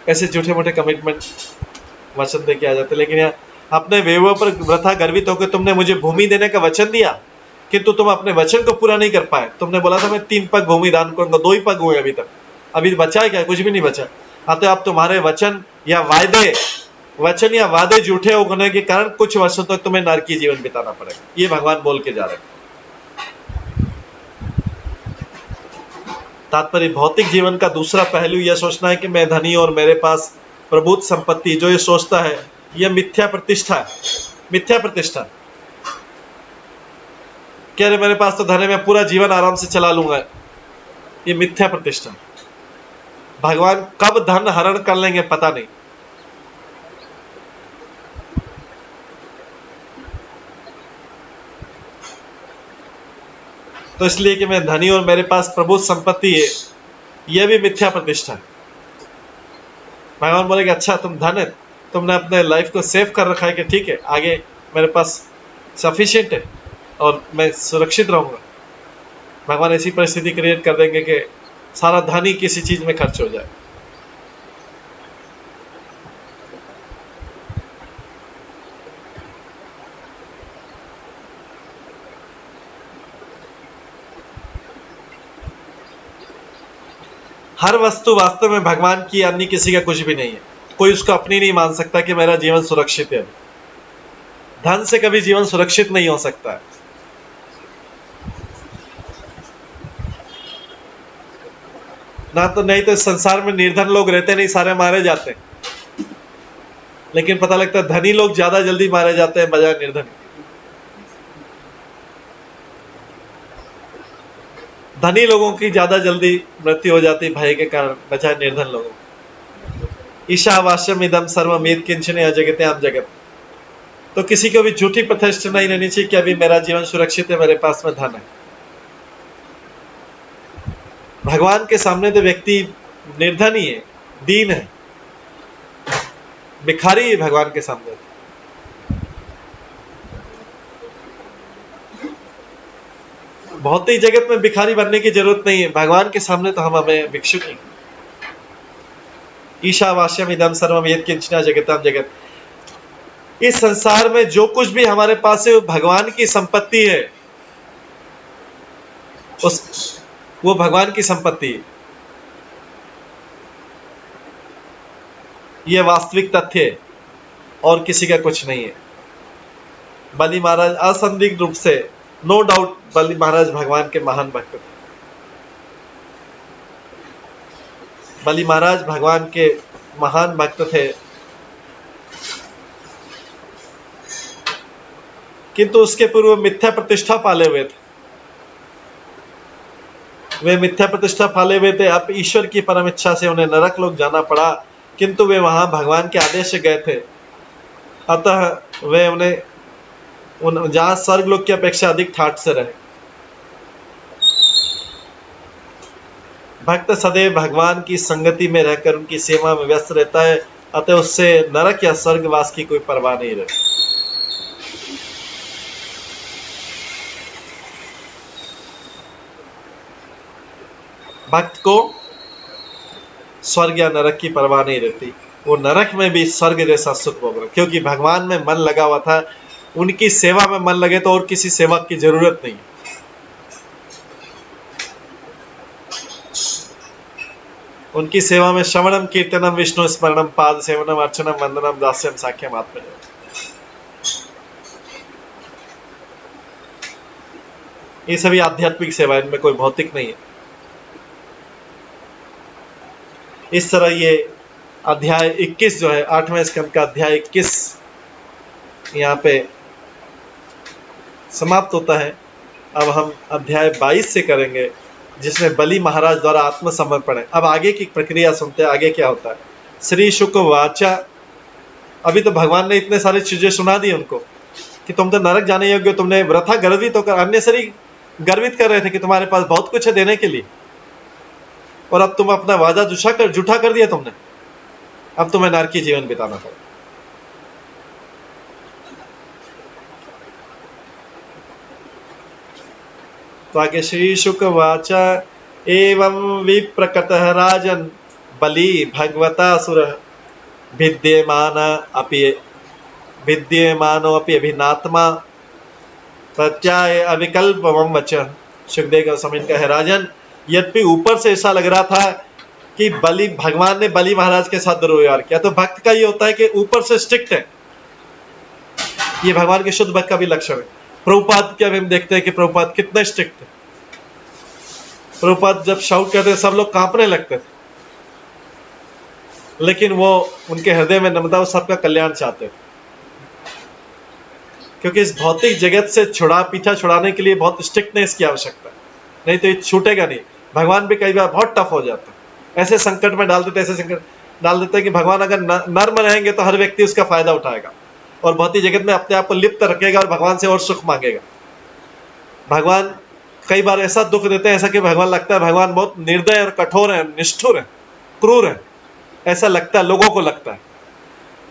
ऐसे झूठे मोटे कमिटमेंट वचन दे के आ जाते। लेकिन यहाँ अपने वैभव पर वृथा गर्वित होकर तुमने मुझे भूमि देने का वचन दिया, किंतु तुम अपने वचन को पूरा नहीं कर पाए। तुमने बोला था मैं 3 पग भूमि दान करूंगा, 2 ही पग हुए अभी तक, अभी बचा है क्या? कुछ भी नहीं बचा। अतः अब तुम्हारे वचन या वादे झूठे होने के कारण कुछ वर्षों तक तुम्हें नरकी जीवन बिताना पड़ेगा। ये भगवान बोल के जा रहे हैं। तात्पर्य भौतिक जीवन का दूसरा पहलू यह सोचना है कि मैं धनी और मेरे पास प्रभुत संपत्ति, जो ये सोचता है यह मिथ्या प्रतिष्ठा है। मिथ्या प्रतिष्ठा क्या रे मेरे पास तो धन है, मैं पूरा जीवन आराम से चला लूंगा, ये मिथ्या प्रतिष्ठा। भगवान कब धन हरण कर लेंगे पता नहीं। तो इसलिए कि मैं धनी और मेरे पास प्रभुत संपत्ति है, यह भी मिथ्या प्रतिष्ठा है। भगवान बोलेगा अच्छा तुम धन है, तुमने अपने लाइफ को सेव कर रखा है कि ठीक है आगे मेरे पास सफिशिएंट है और मैं सुरक्षित रहूंगा। भगवान ऐसी परिस्थिति क्रिएट कर देंगे कि सारा धन ही किसी चीज में खर्च हो जाए। हर वस्तु वास्तव में भगवान की, अन्य किसी का कुछ भी नहीं है। कोई उसको अपनी नहीं मान सकता कि मेरा जीवन सुरक्षित है। धन से कभी जीवन सुरक्षित नहीं हो सकता है। ना तो नहीं तो इस संसार में निर्धन लोग रहते नहीं, सारे मारे जाते हैं। लेकिन पता लगता है धनी लोग ज्यादा जल्दी मारे जाते हैं बजाय निर्धन। धनी लोगों की ज्यादा जल्दी मृत्यु हो जाती भय के कारण बजाय निर्धन लोगों। ईशावास्यम इदम सर्वमेत किंचन अजगत्याम जगत। तो किसी को भी झूठी प्रतिष्ठा नहीं लेनी चाहिए कि अभी मेरा जीवन सुरक्षित है, मेरे पास में धन है। भगवान के सामने तो व्यक्ति निर्धन ही है, दीन है, भिखारी है भगवान के सामने। भौतिक जगत में भिखारी बनने की जरूरत नहीं है, भगवान के सामने तो हम हमें भिक्षुक ही। ईशावास्यम इदम सर्वम यत्किंचन जगतम जगत। इस संसार में जो कुछ भी हमारे पास है वो भगवान की संपत्ति है, वो भगवान की संपत्ति है। यह वास्तविक तथ्य है और किसी का कुछ नहीं है। बलि महाराज असंदिग्ध रूप से, नो डाउट, बलि महाराज भगवान के महान भक्त थे। बलि महाराज भगवान के महान भक्त थे, किंतु उसके पूर्व मिथ्या प्रतिष्ठा पाले हुए थे। वे मिथ्या प्रतिष्ठा पाले हुए थे। अब ईश्वर की परम इच्छा से उन्हें नरक लोक जाना पड़ा, किंतु वे वहां भगवान के आदेश से गए थे। अतः वे उन्हें जहां स्वर्ग लोक की अपेक्षा अधिक ठाट से रहे। भक्त सदैव भगवान की संगति में रहकर उनकी सेवा में व्यस्त रहता है, अतः उससे नरक या स्वर्गवास की कोई परवाह नहीं रहती। भक्त को स्वर्ग या नरक की परवाह नहीं रहती, वो नरक में भी स्वर्ग जैसा सुख भोग रहा, क्योंकि भगवान में मन लगा हुआ था। उनकी सेवा में मन लगे तो और किसी सेवक की जरूरत नहीं। उनकी सेवा में श्रवणम कीर्तनम विष्णु स्मरणम पाद सेवनम अर्चनम वंदनम दास्यम साख्यम आत्म। ये सभी आध्यात्मिक सेवा, इनमें कोई भौतिक नहीं है। इस तरह ये अध्याय 21 जो है, 8वें स्कंद का अध्याय 21 यहाँ पे समाप्त होता है। अब हम अध्याय 22 से करेंगे, जिसमें बलि महाराज द्वारा आत्मसमर्पण है। अब आगे की प्रक्रिया सुनते हैं, आगे क्या होता है। श्री शुक वाचा, अभी तो भगवान ने इतने सारी चीजें सुना दी उनको कि तुम तो नरक जाने योग्य, तुमने वृथा गर्वित होकर अन्य शरीर गर्वित कर रहे थे कि तुम्हारे पास बहुत कुछ है देने के लिए, और अब तुम अपना वादा झूठा कर दिया तुमने। अब तुम्हें नरकी जीवन बिताना पड़ा। तो आगे श्री शुक वाचा एवं विप्रकटः राजन बलि भगवतासुर भिद्यमानो अपि अभिनात्मा प्रत्याय अविकल्पम वचन। सुखदेव गोस्वामी का है, राजन यद्यपि ऊपर से ऐसा लग रहा था कि भगवान ने बलि महाराज के साथ दुर्व्यवहार किया, तो भक्त का ये होता है कि ऊपर से स्ट्रिक्ट है। ये भगवान के शुद्ध भक्त का भी लक्षण है। प्रभुपाद के हम देखते हैं कि प्रभुपाद कितने स्ट्रिक्ट थे। प्रभुपाद जब शाउट करते सब लोग कांपने लगते थे, लेकिन वो उनके हृदय में नम्रता, वो सबका कल्याण चाहते थे। क्योंकि इस भौतिक जगत से पीछा छुड़ाने के लिए बहुत स्ट्रिक्टनेस की आवश्यकता है, नहीं तो ये छूटेगा नहीं। भगवान भी कई बार बहुत टफ हो जाता है, ऐसे संकट में डाल देते, ऐसे संकट डाल देते हैं कि भगवान अगर नर्म रहेंगे तो हर व्यक्ति उसका फायदा उठाएगा और भौतिक जगत में अपने आप को लिप्त रखेगा और भगवान से और सुख मांगेगा। भगवान कई बार ऐसा दुख देते हैं, ऐसा कि भगवान लगता है भगवान बहुत निर्दय और कठोर है, निष्ठुर है, क्रूर है, ऐसा लगता है, लोगों को लगता है।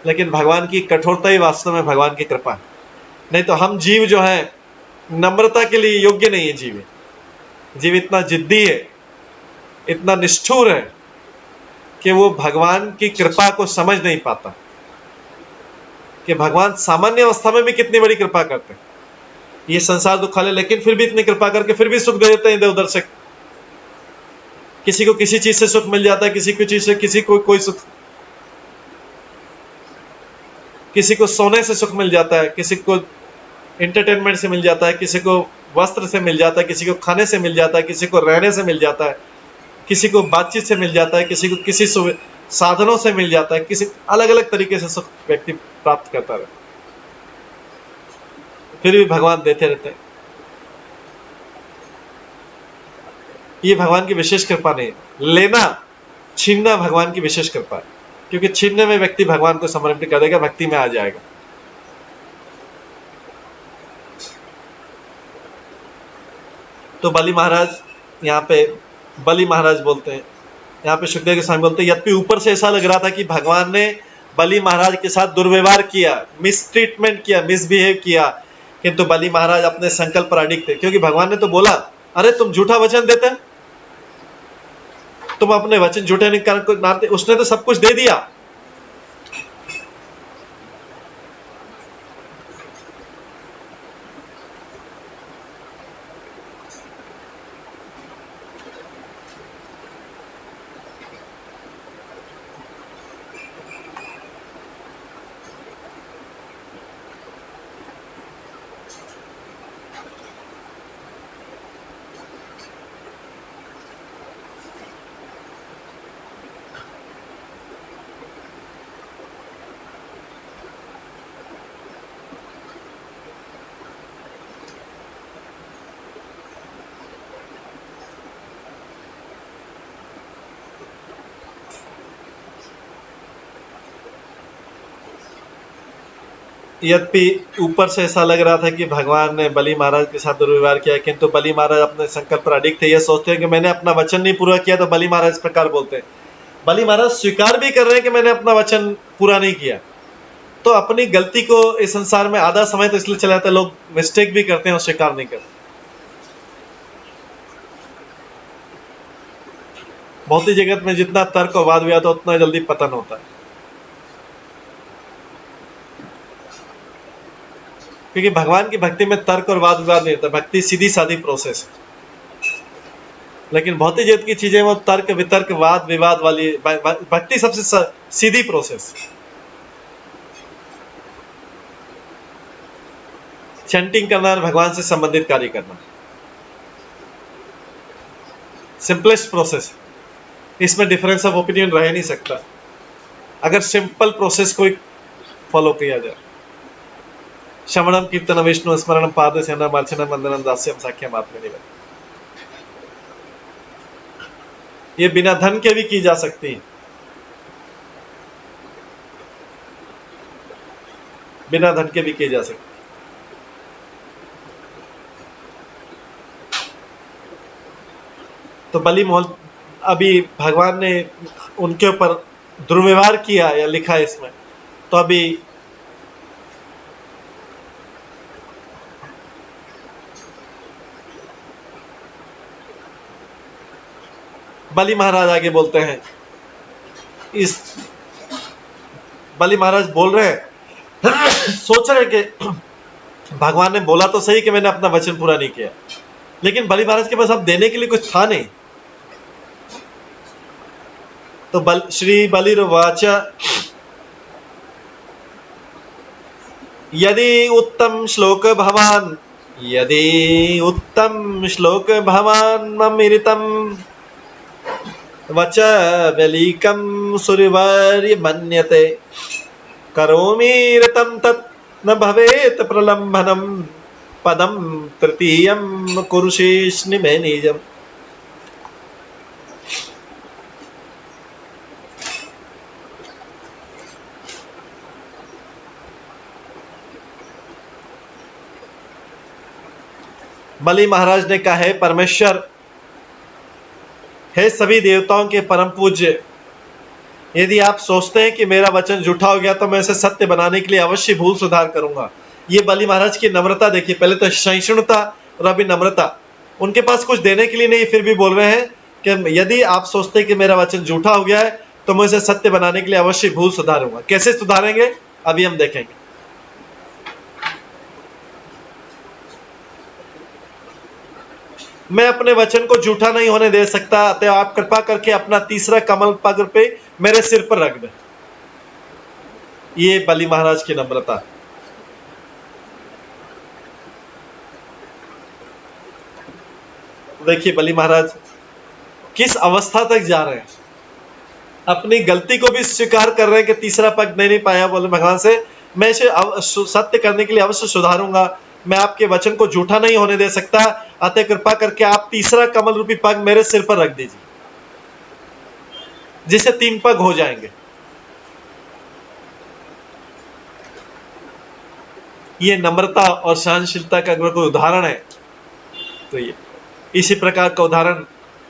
लेकिन भगवान की कठोरता ही वास्तव में भगवान की कृपा है। नहीं तो हम जीव जो है नम्रता के लिए योग्य नहीं है। जीव इतना जिद्दी है, इतना निष्ठुर है कि वो भगवान की कृपा को समझ नहीं पाता कि भगवान सामान्य अवस्था में भी कितनी बड़ी कृपा करते हैं। ये संसार दुख वाले, लेकिन फिर भी इतनी कृपा करके फिर भी सुख दे देते हैं इधर उधर से। किसी को किसी चीज से सुख मिल जाता है, किसी को चीज से, किसी को कोई सुख, किसी को सोने से सुख मिल जाता है, किसी को एंटरटेनमेंट से मिल जाता है, किसी को वस्त्र से मिल जाता है, किसी को खाने से मिल जाता है, किसी को रहने से मिल जाता है, किसी को बातचीत से मिल जाता है, किसी को किसी साधनों से मिल जाता है, किसी अलग अलग तरीके से सुख व्यक्ति प्राप्त करता रहता है। फिर भी भगवान देते रहते हैं। ये भगवान की विशेष कृपा नहीं है। लेना छीनना भगवान की विशेष कृपा है, क्योंकि छीनने में व्यक्ति भगवान को समर्पित कर देगा, भक्ति में आ जाएगा। तो बलि महाराज यहाँ पे बलि महाराज बोलते हैं, यहाँ पे सुखदेव गोस्वामी बोलते हैं, यद्यपि ऊपर से ऐसा लग रहा था कि भगवान ने बलि महाराज के साथ दुर्व्यवहार किया, मिसट्रीटमेंट किया, मिसबिहेव किया, किंतु बलि महाराज अपने संकल्प पर अडिग थे। क्योंकि भगवान ने तो बोला अरे तुम झूठा वचन देते, तुम अपने वचन झूठे नहीं करते, उसने तो सब कुछ दे दिया। यद्यपि ऊपर से ऐसा लग रहा था कि भगवान ने बलि महाराज के साथ दुर्व्यवहार किया, किंतु बलि महाराज अपने संकल्प पर अडिग थे। ये सोचते हैं कि मैंने अपना वचन नहीं पूरा किया, तो बलि महाराज इस प्रकार बोलते हैं। बलि महाराज स्वीकार भी कर रहे हैं कि मैंने अपना वचन पूरा नहीं किया। तो अपनी गलती को इस संसार में आधा समय तो इसलिए चला जाता है, लोग मिस्टेक भी करते हैं और स्वीकार नहीं करते। भौतिक जगत में जितना तर्क और वाद विवाद हो, उतना जल्दी पतन होता है, क्योंकि भगवान की भक्ति में तर्क और वाद विवाद नहीं होता। भक्ति सीधी सादी प्रोसेस है। लेकिन भौतिक जगत की चीजें वो तर्क वितर्क वाद विवाद वाली, भक्ति सबसे सीधी प्रोसेस। चैंटिंग करना और भगवान से संबंधित कार्य करना सिंपलेस्ट प्रोसेस। इसमें डिफरेंस ऑफ ओपिनियन रह नहीं सकता अगर सिंपल प्रोसेस को फॉलो किया जाए। श्रवणम कीर्तन विष्णु स्मरणम पाद सेवनम अर्चनम वंदनम दास्यम साख्यम आत्मनिवेदनम, ये बिना धन के भी की जा सकती है। बिना धन के भी की जा सकती। तो बलि मोहन, अभी भगवान ने उनके ऊपर दुर्व्यवहार किया या लिखा है इसमें, तो अभी बलि महाराज आगे बोलते हैं। इस बलि महाराज बोल रहे हैं सोच रहे कि भगवान ने बोला तो सही कि मैंने अपना वचन पूरा नहीं किया, लेकिन बलि महाराज के पास अब देने के लिए कुछ था नहीं। तो श्री बलिर्वाच यदि उत्तम श्लोक भवान, यदि उत्तम श्लोक भवान ममिरितम वच वलीकम सूर्यवर्य मन्यते करोमि ऋतं तत् न भवेत प्रलंबनम पदम तृतीयम कुरुषेष्णि में निजम। बलि महाराज ने कहा है, परमेश्वर, हे सभी देवताओं के परम पूज्य, यदि आप सोचते हैं कि मेरा वचन झूठा हो गया तो मैं इसे सत्य बनाने के लिए अवश्य भूल सुधार करूंगा। ये बलि महाराज की नम्रता देखिए, पहले तो सहिष्णुता और अभी नम्रता। उनके पास कुछ देने के लिए नहीं, फिर भी बोल रहे हैं कि यदि आप सोचते हैं कि मेरा वचन झूठा हो गया है तो मैं इसे सत्य बनाने के लिए अवश्य भूल सुधारूंगा। कैसे सुधारेंगे अभी हम देखेंगे। मैं अपने वचन को झूठा नहीं होने दे सकता, अतः आप कृपा करके अपना तीसरा कमल पग पे मेरे सिर पर रख दें। ये बलि महाराज की नम्रता। देखिए बलि महाराज किस अवस्था तक जा रहे हैं, अपनी गलती को भी स्वीकार कर रहे हैं कि तीसरा पग नहीं पाया, बोले भगवान से मैं इसे सत्य करने के लिए अवश्य सुधारूंगा, मैं आपके वचन को झूठा नहीं होने दे सकता, अतः कृपा करके आप तीसरा कमल रूपी पग मेरे सिर पर रख दीजिए, जिसे 3 पग हो जाएंगे। ये नम्रता और सहनशीलता का अगर कोई उदाहरण है तो ये इसी प्रकार का उदाहरण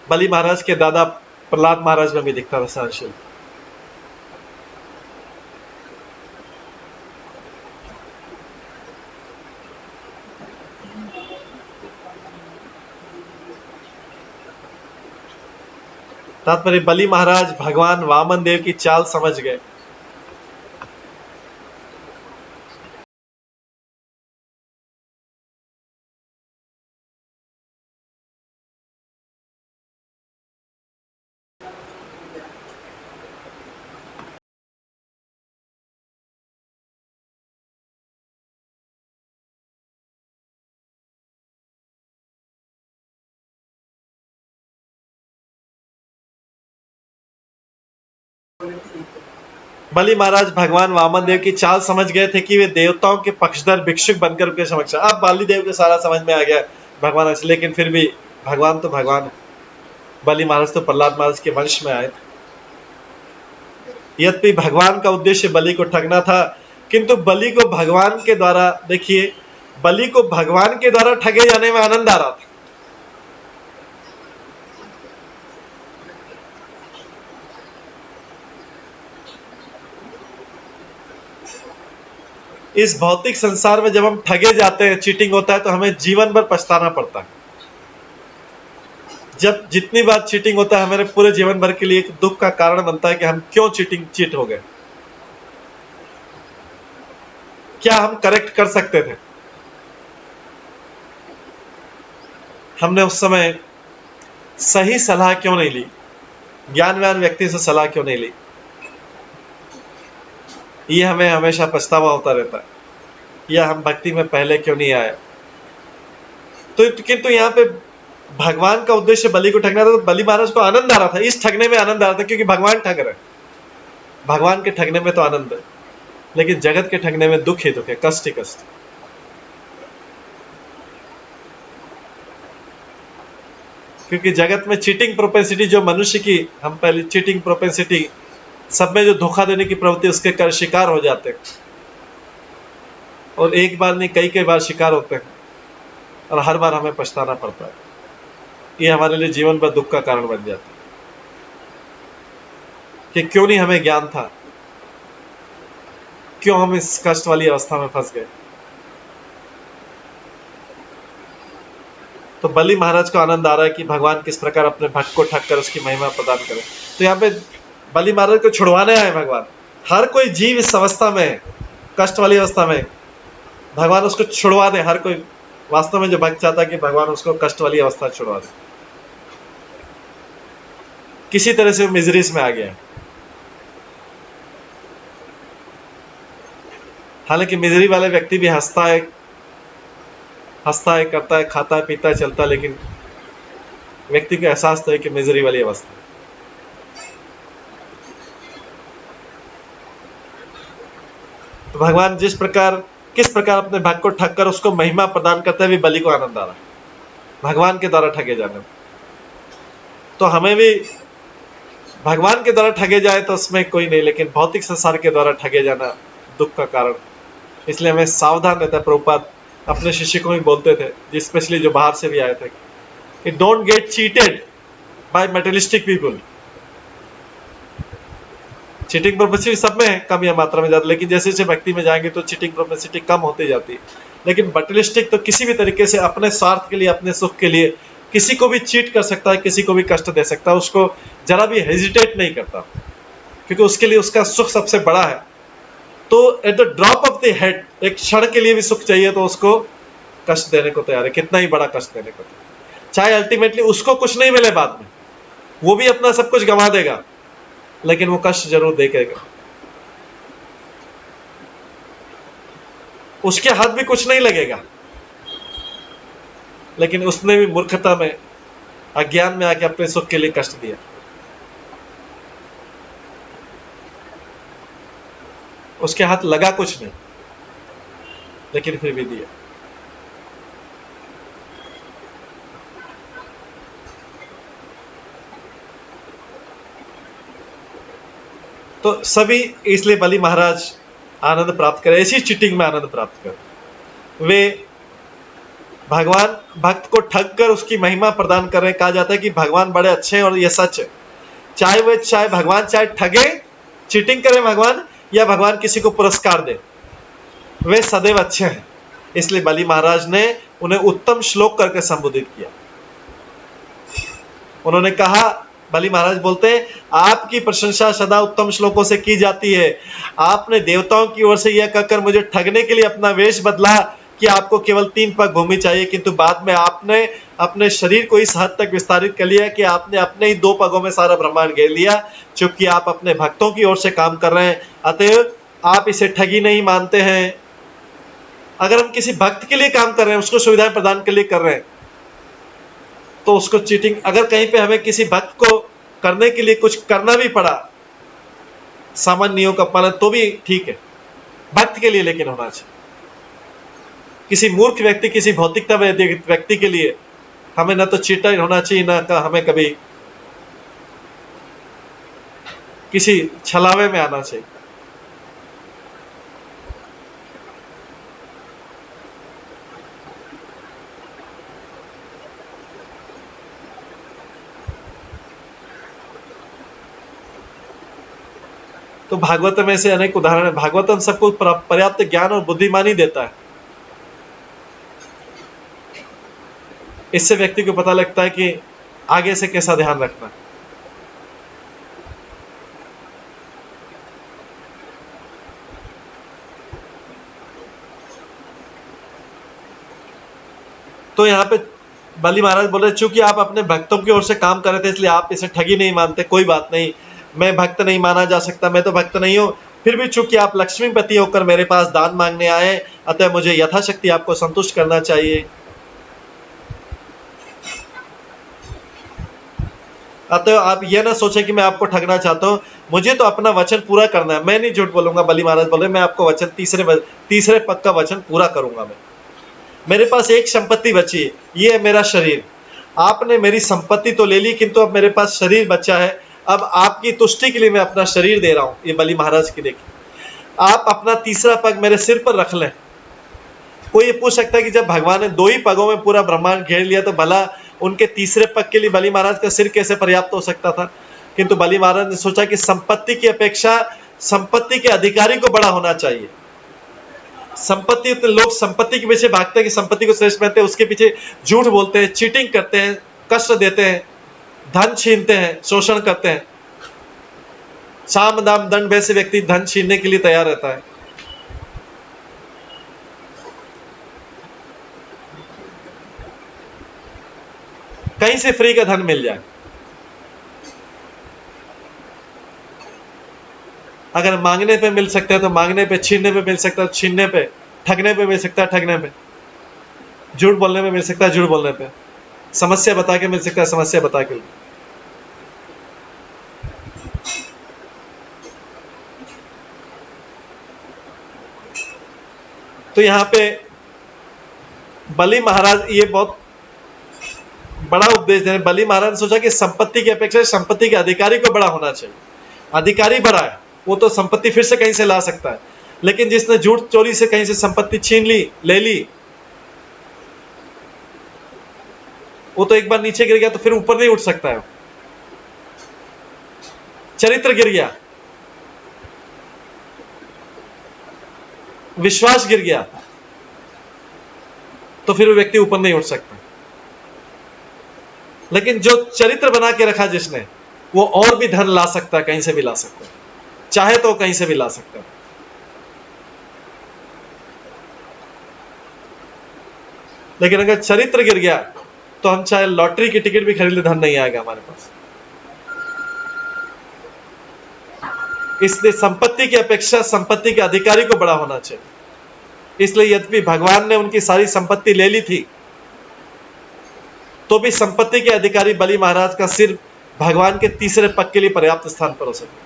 बलि महाराज के दादा प्रहलाद महाराज में भी दिखता था, सहनशील। तात्पर्य बलि महाराज भगवान वामन देव की चाल समझ गए। बलि महाराज भगवान वामन देव की चाल समझ गए थे कि वे देवताओं के पक्षधर भिक्षुक बनकर उनके समक्ष। अब बलि देव को सारा समझ में आ गया भगवान ऐसे, लेकिन फिर भी भगवान तो भगवान है। बलि महाराज तो प्रहलाद महाराज के वंश में आए थे। यद्यपि भगवान का उद्देश्य बलि को ठगना था, किंतु बलि को भगवान के द्वारा, देखिए, बलि को भगवान के द्वारा ठगे जाने में आनंद आ रहा था। इस भौतिक संसार में जब हम ठगे जाते हैं, चीटिंग होता है, तो हमें जीवन भर पछताना पड़ता है। जब जितनी बार चीटिंग होता है, हमारे पूरे जीवन भर के लिए एक दुख का कारण बनता है कि हम क्यों चीट हो गए। क्या हम करेक्ट कर सकते थे? हमने उस समय सही सलाह क्यों नहीं ली? ज्ञानवान व्यक्ति से सलाह क्यों नहीं ली? ये हमें हमेशा पछतावा होता रहता है। या हम भक्ति में पहले क्यों नहीं आए? तो किंतु यहाँ पे भगवान का उद्देश्य बलि को ठगना था, तो बलि महाराज को आनंद आ रहा था। इस ठगने में आनंद आ रहा था, क्योंकि भगवान ठग रहे। भगवान के ठगने में तो आनंद है, लेकिन जगत के ठगने में दुख ही दुख है, कष्ट ही कष्ट। क्योंकि जगत में चीटिंग प्रोपेंसिटी जो मनुष्य की, हम पहले चीटिंग प्रोपेंसिटी, सब में जो धोखा देने की प्रवृत्ति, उसके कर शिकार हो जाते हैं। और एक बार नहीं, कई बार शिकार होते हैं, और हर बार हमें पछताना पड़ता है। ये हमारे लिए जीवन भर दुख का कारण बन जाता है कि क्यों नहीं हमें ज्ञान था, क्यों हम इस कष्ट वाली अवस्था में फंस गए। तो बलि महाराज को आनंद आ रहा है कि भगवान किस प्रकार अपने भक्त को ठग कर उसकी महिमा प्रदान करे। तो यहाँ पे बलि महाराज को छुड़वाने आए भगवान। हर कोई जीव इस अवस्था में, कष्ट वाली अवस्था में, भगवान उसको छुड़वा दे। हर कोई वास्तव में जो भक्त चाहता है कि भगवान उसको कष्ट वाली अवस्था छुड़वा दे। किसी तरह से वो मिजरीज में आ गया। हालांकि मिजरी वाले व्यक्ति भी हंसता है, करता है, खाता है, पीता है, चलता है, लेकिन व्यक्ति को एहसास तो है कि मिजरी वाली अवस्था। तो भगवान किस प्रकार अपने भक्त को ठग कर उसको महिमा प्रदान करते हुए बलि को आनंद आ रहा है, भगवान के द्वारा ठगे जाने में। तो हमें भी भगवान के द्वारा ठगे जाए तो उसमें कोई नहीं, लेकिन भौतिक संसार के द्वारा ठगे जाना दुख का कारण। इसलिए हमें सावधान रहता है। प्रभुपाद अपने शिष्य को भी बोलते थे, स्पेशली जो बाहर से भी आए थे, कि don't get cheated by materialistic people. Cheating propensity सब में है, कम या मात्रा में ज्यादा, लेकिन जैसे जैसे भक्ति में जाएंगे तो चीटिंग प्रोपेंसिटी कम होती जाती है। लेकिन मटेरियलिस्टिक तो किसी भी तरीके से अपने स्वार्थ के लिए, अपने सुख के लिए किसी को भी चीट कर सकता है, किसी को भी कष्ट दे सकता है, उसको जरा भी हेजिटेट नहीं करता, क्योंकि उसके लिए उसका सुख सबसे बड़ा है। तो at the drop of the head, एक क्षण के लिए भी सुख चाहिए तो उसको कष्ट देने को तैयार है, कितना ही बड़ा कष्ट देने को तैयार। चाहे अल्टीमेटली उसको कुछ नहीं मिले बाद में, वो भी अपना सब कुछ गंवा देगा, लेकिन वो कष्ट जरूर देगा। उसके हाथ भी कुछ नहीं लगेगा, लेकिन उसने भी मूर्खता में, अज्ञान में आके अपने सुख के लिए कष्ट दिया। उसके हाथ लगा कुछ नहीं, लेकिन फिर भी दिया। तो सभी इसलिए बलि महाराज आनंद प्राप्त करें, ऐसी चीटिंग में आनंद प्राप्त करें। वे भगवान भक्त को ठग कर उसकी महिमा प्रदान कर रहे हैं। कहा जाता है कि भगवान बड़े अच्छे हैं, और यह सच है। चाहे भगवान चाहे ठगे, चीटिंग करे भगवान, या भगवान किसी को पुरस्कार दे, वे सदैव अच्छे हैं। इसलिए बलि महाराज ने उन्हें उत्तम श्लोक करके संबोधित किया। उन्होंने कहा बलि महाराज बोलते हैं, आपकी प्रशंसा सदा उत्तम श्लोकों से की जाती है। आपने देवताओं की ओर से यह कहकर मुझे ठगने के लिए अपना वेश बदला कि आपको केवल 3 पग भूमि चाहिए, किंतु बाद में आपने अपने शरीर को इस हद तक विस्तारित कर लिया कि आपने अपने ही 2 पगों में सारा ब्रह्मांड घेर लिया। चूंकि आप अपने भक्तों की ओर से काम कर रहे हैं, अतएव आप इसे ठगी नहीं मानते हैं। अगर हम किसी भक्त के लिए काम कर रहे हैं, उसको सुविधाएं प्रदान के लिए कर रहे हैं, तो उसको चीटिंग, अगर कहीं पे हमें किसी भक्त को करने के लिए कुछ करना भी पड़ा, सामान्य नियमों का पालन, तो भी ठीक है, भक्त के लिए लेकिन होना चाहिए। किसी मूर्ख व्यक्ति, किसी भौतिकता व्यक्ति के लिए हमें ना तो चीटर होना चाहिए, ना हमें कभी किसी छलावे में आना चाहिए। तो भागवतम में से अनेक उदाहरण है। भागवतम सबको पर्याप्त ज्ञान और बुद्धिमानी देता है। इससे व्यक्ति को पता लगता है कि आगे से कैसा ध्यान रखना। तो यहाँ पे बलि महाराज बोल रहे, चूंकि आप अपने भक्तों की ओर से काम कर रहे थे, इसलिए आप इसे ठगी नहीं मानते। कोई बात नहीं, मैं भक्त नहीं माना जा सकता, मैं तो भक्त नहीं हूं, फिर भी चूंकि आप लक्ष्मीपति होकर मेरे पास दान मांगने आए, अतः मुझे यथाशक्ति आपको संतुष्ट करना चाहिए। अतः आप यह ना सोचें कि मैं आपको ठगना चाहता हूं, मुझे तो अपना वचन पूरा करना है। मैं नहीं झूठ बोलूंगा। बलि महाराज बोल रहे, मैं आपको वचन तीसरे पग का वचन पूरा करूंगा। मेरे पास एक संपत्ति बची है, ये है मेरा शरीर। आपने मेरी संपत्ति तो ले ली, किंतु अब मेरे पास शरीर बचा है। अब आपकी तुष्टि के लिए मैं अपना शरीर दे रहा हूं। ये बलि महाराज की देखिए, आप अपना तीसरा पग मेरे सिर पर रख लें। कोई ये पूछ सकता है कि जब भगवान ने 2 ही पगों में पूरा ब्रह्मांड घेर लिया, तो भला उनके तीसरे पग के लिए बलि महाराज का सिर कैसे पर्याप्त हो सकता था? किंतु बलि महाराज ने सोचा कि संपत्ति की अपेक्षा संपत्ति के अधिकारी को बड़ा होना चाहिए। संपत्ति, तो लोग संपत्ति के पीछे भागते हैं कि संपत्ति को श्रेष्ठ मानते हैं, उसके पीछे झूठ बोलते हैं, चीटिंग करते हैं, कष्ट देते हैं, धन छीनते हैं, शोषण करते हैं। साम दाम दंड वैसे व्यक्ति धन छीनने के लिए तैयार रहता है। कहीं से फ्री का धन मिल जाए, अगर मांगने पे मिल सकता है तो मांगने पे, छीनने पे मिल सकता है छीनने पे, ठगने पे मिल सकता है ठगने पे, झूठ बोलने में मिल सकता है झूठ बोलने पे, समस्या बता के मिल सकता है समस्या बता के। तो यहां पे बलि महाराज ये बहुत बड़ा उपदेश दे रहे हैं। बलि महाराज ने सोचा कि संपत्ति की अपेक्षा संपत्ति के अधिकारी को बड़ा होना चाहिए। अधिकारी बड़ा है, वो तो संपत्ति फिर से कहीं से ला सकता है, लेकिन जिसने झूठ चोरी से कहीं से संपत्ति छीन ली, ले ली, वो तो एक बार नीचे गिर गया तो फिर ऊपर नहीं उठ सकता है। चरित्र गिर गया, विश्वास गिर गया, तो फिर वो व्यक्ति ऊपर नहीं उठ सकता। लेकिन जो चरित्र बना के रखा जिसने, वो और भी धन ला सकता है, कहीं से भी ला सकता है, चाहे तो कहीं से भी ला सकता है। लेकिन अगर चरित्र गिर गया तो हम चाहे लॉटरी की टिकट भी खरीद ले, धन नहीं आएगा हमारे पास। इसलिए संपत्ति की अपेक्षा संपत्ति के अधिकारी को बड़ा होना चाहिए। इसलिए यद्यपि भगवान ने उनकी सारी संपत्ति ले ली थी, तो भी संपत्ति के अधिकारी बलि महाराज का सिर भगवान के तीसरे पग के लिए पर्याप्त स्थान पर हो सके।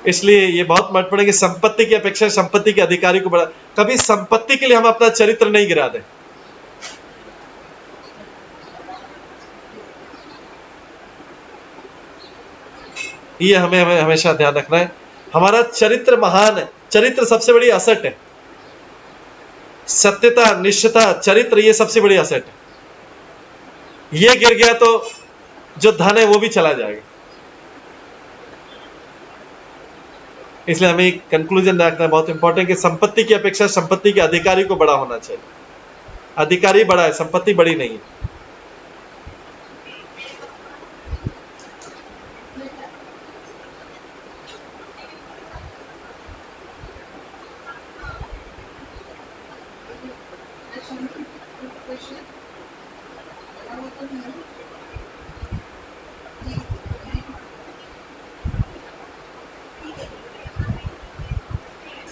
इसलिए ये बहुत महत्वपूर्ण है कि संपत्ति की अपेक्षा संपत्ति के अधिकारी को बड़ा, कभी संपत्ति के लिए हम अपना चरित्र नहीं गिरा दें। ये हमें हमेशा ध्यान रखना है। हमारा चरित्र महान है, चरित्र सबसे बड़ी असेट है। सत्यता, निष्ठता, चरित्र, ये सबसे बड़ी असेट है। ये गिर गया तो जो धन है वो भी चला जाएगा। इसलिए हमें कंक्लूजन रखना बहुत इंपॉर्टेंट कि संपत्ति की अपेक्षा संपत्ति के अधिकारी को बड़ा होना चाहिए। अधिकारी बड़ा है, संपत्ति बड़ी नहीं है।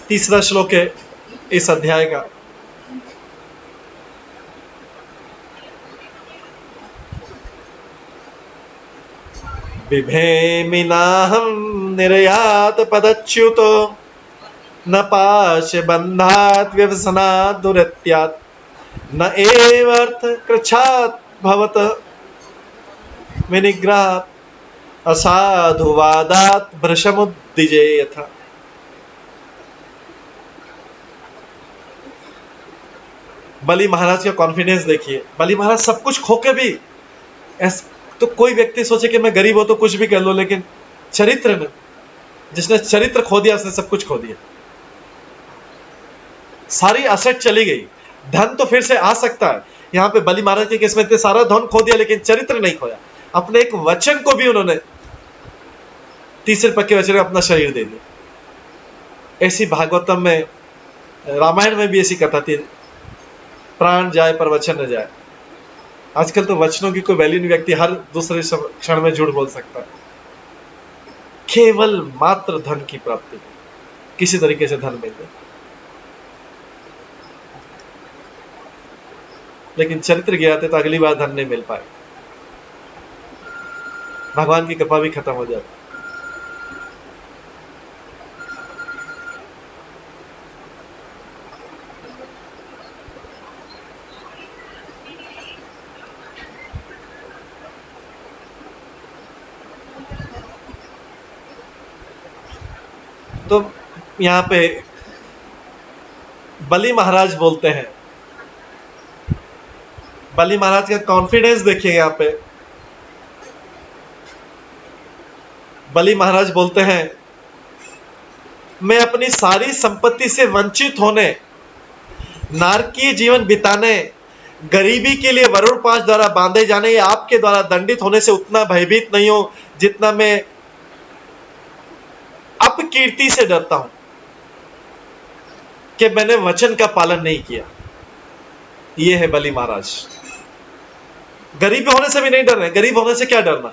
तीसरा श्लोक है इस अध्याय का। बिभेमिनाहं निर्यात पदच्युतो न पाश बंधात व्यवसनात् दुरत्यात् न एवर्थ कृच्छात् भवत विनिग्रहात् असाधुवादात् भृशमुद्दिजे यथा। बलि महाराज का कॉन्फिडेंस देखिए। बलि महाराज सब कुछ खो के भी तो कोई व्यक्ति सोचे कि मैं गरीब हो तो कुछ भी कर लो, लेकिन चरित्र में, जिसने चरित्र खो दिया उसने सब कुछ खो दिया। सारी असेट चली गई, धन तो फिर से आ सकता है। यहां पे बलि महाराज के केस में इतने सारा धन खो दिया लेकिन चरित्र नहीं खोया। अपने एक वचन को भी उन्होंने तीसरे पक्के वचन में अपना शरीर दे दिया। ऐसी भागवतम में, रामायण में भी ऐसी कथा थी, प्राण जाए पर वचन न जाए। आजकल तो वचनों की कोई वैल्यू नहीं, व्यक्ति हर दूसरे क्षण में झूठ बोल सकता है। केवल मात्र धन की प्राप्ति, किसी तरीके से धन मिल जाए, लेकिन चरित्र गया तो अगली बार धन नहीं मिल पाए, भगवान की कृपा भी खत्म हो जाती। तो यहां पे बलि महाराज बोलते हैं, बलि महाराज का कॉन्फिडेंस देखिए। यहां पे बलि महाराज बोलते हैं, मैं अपनी सारी संपत्ति से वंचित होने, नारकीय जीवन बिताने, गरीबी के लिए वरुण पाश द्वारा बांधे जाने या आपके द्वारा दंडित होने से उतना भयभीत नहीं हूं जितना मैं अपकीर्ति से डरता हूं कि मैंने वचन का पालन नहीं किया। यह है बलि महाराज। गरीब होने से भी नहीं डर रहे। गरीब होने से क्या डरना?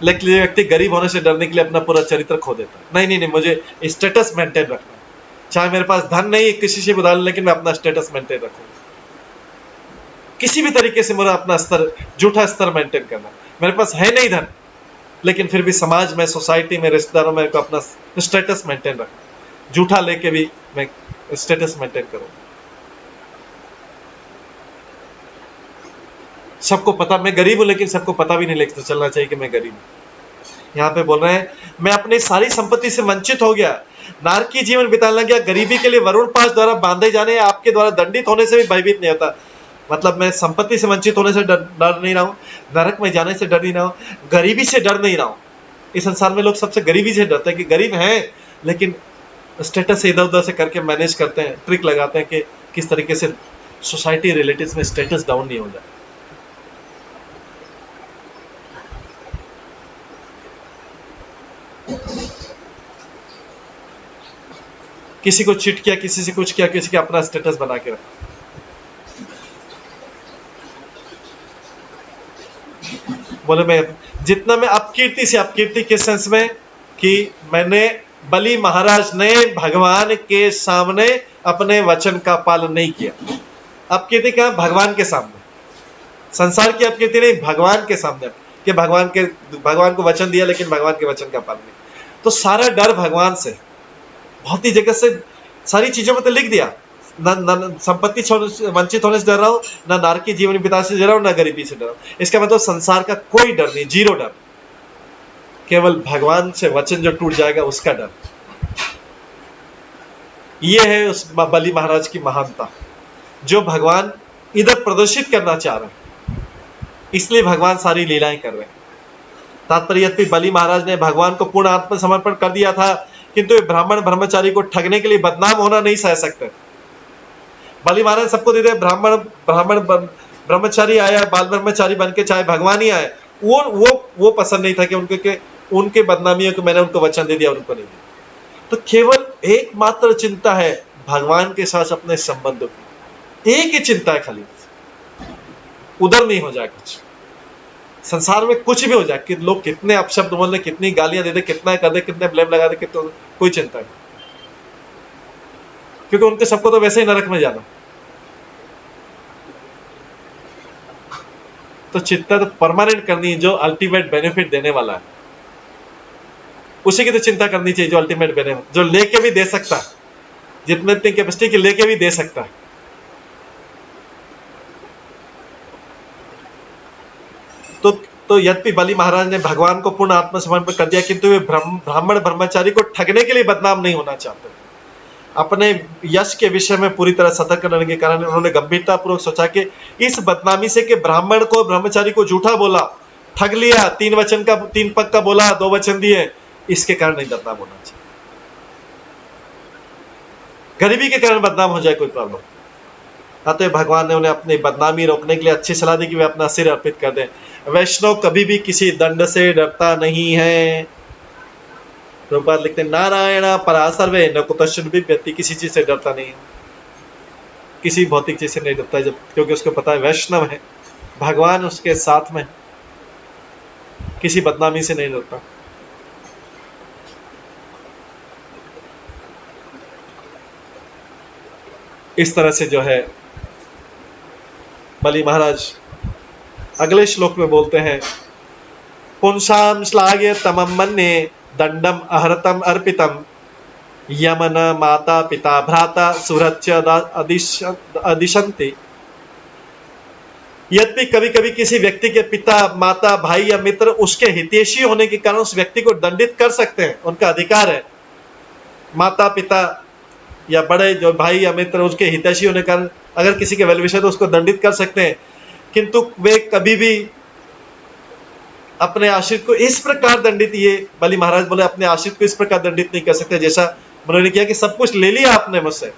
लेकिन ये व्यक्ति गरीब होने से डरने के लिए अपना पूरा चरित्र खो देता है। नहीं नहीं नहीं, मुझे स्टेटस मेंटेन रखना है, चाहे मेरे पास धन नहीं, किसी से उधार, लेकिन मैं अपना स्टेटस मेंटेन रखूंगा। किसी भी तरीके से मेरा अपना स्तर, झूठा स्तर मेंटेन करना। मेरे पास है नहीं धन, लेकिन फिर भी समाज में, सोसाइटी में, रिश्तेदारों में अपना स्टेटस मेंटेन रखना। झूठा लेके भी मैं स्टेटस मेंटेन करूंगा। सबको पता मैं गरीब हूं, लेकिन सबको पता भी नहीं लेकर चलना चाहिए कि मैं गरीब हूं। यहां पे बोल रहे हैं, मैं अपनी सारी संपत्ति से वंचित हो गया, नारकीय जीवन बिताने गया, गरीबी के लिए वरुण पाश द्वारा बांधे जाने या आपके द्वारा दंडित होने से भी भयभीत नहीं होता। मतलब मैं संपत्ति से वंचित होने से डर नहीं रहा हूं, नरक में जाने से डर नहीं रहा हूं, गरीबी से डर नहीं रहा हूं। इस संसार में लोग सबसे गरीबी से डरते हैं कि गरीब हैं, लेकिन स्टेटस इधर उधर से करके मैनेज करते हैं, ट्रिक लगाते हैं कि किस तरीके से सोसाइटी रिलेटिव्स में स्टेटस डाउन नहीं हो जाए। किसी को चिट किया, किसी से कुछ किया, किसी का अपना स्टेटस बना के रखा। बोले मैं जितना मैं अपकीर्ति से, अपकीर्ति के सेंस में कि मैंने, बलि महाराज ने भगवान के सामने अपने वचन का पालन नहीं किया। अपकीर्ति क्या? भगवान के सामने। संसार की अपकीर्ति नहीं, भगवान के सामने, कि भगवान को वचन दिया लेकिन भगवान के वचन का पालन नहीं। तो सारा डर भगवान से, भौतिक जगत से, सारी चीजों में तो लिख दिया। न संपत्ति वंचित होने से डर रहा हूं, न नारकीय जीवन बिताने से डर रहा हूं, न गरीबी से डर रहा हूं। इसका मतलब संसार का कोई डर नहीं, जीरो डर। केवल भगवान से वचन जो टूट जाएगा उसका डर। यह है उस बलि महाराज की महानता, जो भगवान इधर प्रदर्शित करना चाह रहे हैं, इसलिए भगवान सारी लीलाएं कर रहे हैं। तात्पर्य बलि महाराज ने भगवान को पूर्ण आत्मसमर्पण कर दिया था, किंतु ब्राह्मण ब्रह्मचारी को ठगने के लिए बदनाम होना नहीं सह सकते। बलि महाराज सबको दे दे, ब्राह्मण ब्रह्मचारी आया, बाल ब्रह्मचारी बन के, चाहे भगवान ही आए, वो पसंद नहीं था कि उनके बदनामियों को मैंने उनको वचन दे दिया और उनको नहीं दिया। तो केवल एकमात्र चिंता है भगवान के साथ अपने संबंधों की, एक ही चिंता है खाली, उधर नहीं हो जाए कुछ। संसार में कुछ भी हो जाए कि लोग कितने अपशब्द बोल दे, कितनी गालियां दे दे, कितना कर दे, कितने ब्लेम लगा दे, कितना, कोई चिंता नहीं, क्योंकि उनके सबको तो वैसे ही नरक में जाना। तो चिंता तो परमानेंट करनी है, जो अल्टीमेट बेनिफिट देने वाला है उसी की तो चिंता करनी चाहिए, जो अल्टीमेट बेनिफिट, जो लेके भी दे सकता है, जितने इतनी कैपेसिटी की लेके भी दे सकता है। तो यद्यपि बलि महाराज ने भगवान को पूर्ण आत्मसमर्पण कर दिया, किंतु वे ब्राह्मण ब्रह्मचारी को ठगने के लिए बदनाम नहीं होना चाहते। अपने यश के विषय में पूरी तरह सतर्क रहने के कारण उन्होंने गंभीरता पूर्वक सोचा कि इस बदनामी से कि ब्राह्मण को ब्रह्मचारी को झूठा बोला, ठग लिया, 3 पग का बोला, 2 वचन दिए, इसके कारण नहीं बदनाम होना चाहिए। गरीबी के कारण बदनाम हो जाए कोई प्रॉब्लम, अतः भगवान ने उन्हें अपनी बदनामी रोकने के लिए अच्छी सलाह दी कि वे अपना सिर अर्पित कर दें। वैष्णव कभी भी किसी दंड से डरता नहीं है। प्रभुपाद लिखते हैं, नारायण परा सर्वे न कुतश्चन भी, व्यक्ति किसी चीज से डरता नहीं है, किसी भौतिक चीज से नहीं डरता है, जब क्योंकि उसको पता है वैष्णव है, भगवान उसके साथ में, किसी बदनामी से नहीं डरता। इस तरह से जो है बलि महाराज अगले श्लोक में बोलते हैं, पुंसाम श्लाघ्य तमम मन्ये दंडम अहरतम अर्पितम यमन माता पिता भ्राता सुहृच अदिशन्ति। यद्यपि कभी कभी किसी व्यक्ति के पिता माता भाई या मित्र उसके हितैषी होने के कारण उस व्यक्ति को दंडित कर सकते हैं, उनका अधिकार है। माता पिता या बड़े जो भाई या मित्र उसके हितैषी होने के कारण अगर किसी के वेल विशर तो उसको दंडित कर सकते हैं, किंतु वे कभी भी अपने आश्रित को इस प्रकार दंडित, ये बलि महाराज बोले, अपने आश्रित को इस प्रकार दंडित नहीं कर सकते जैसा उन्होंने किया कि सब कुछ ले लिया आपने मुझसे।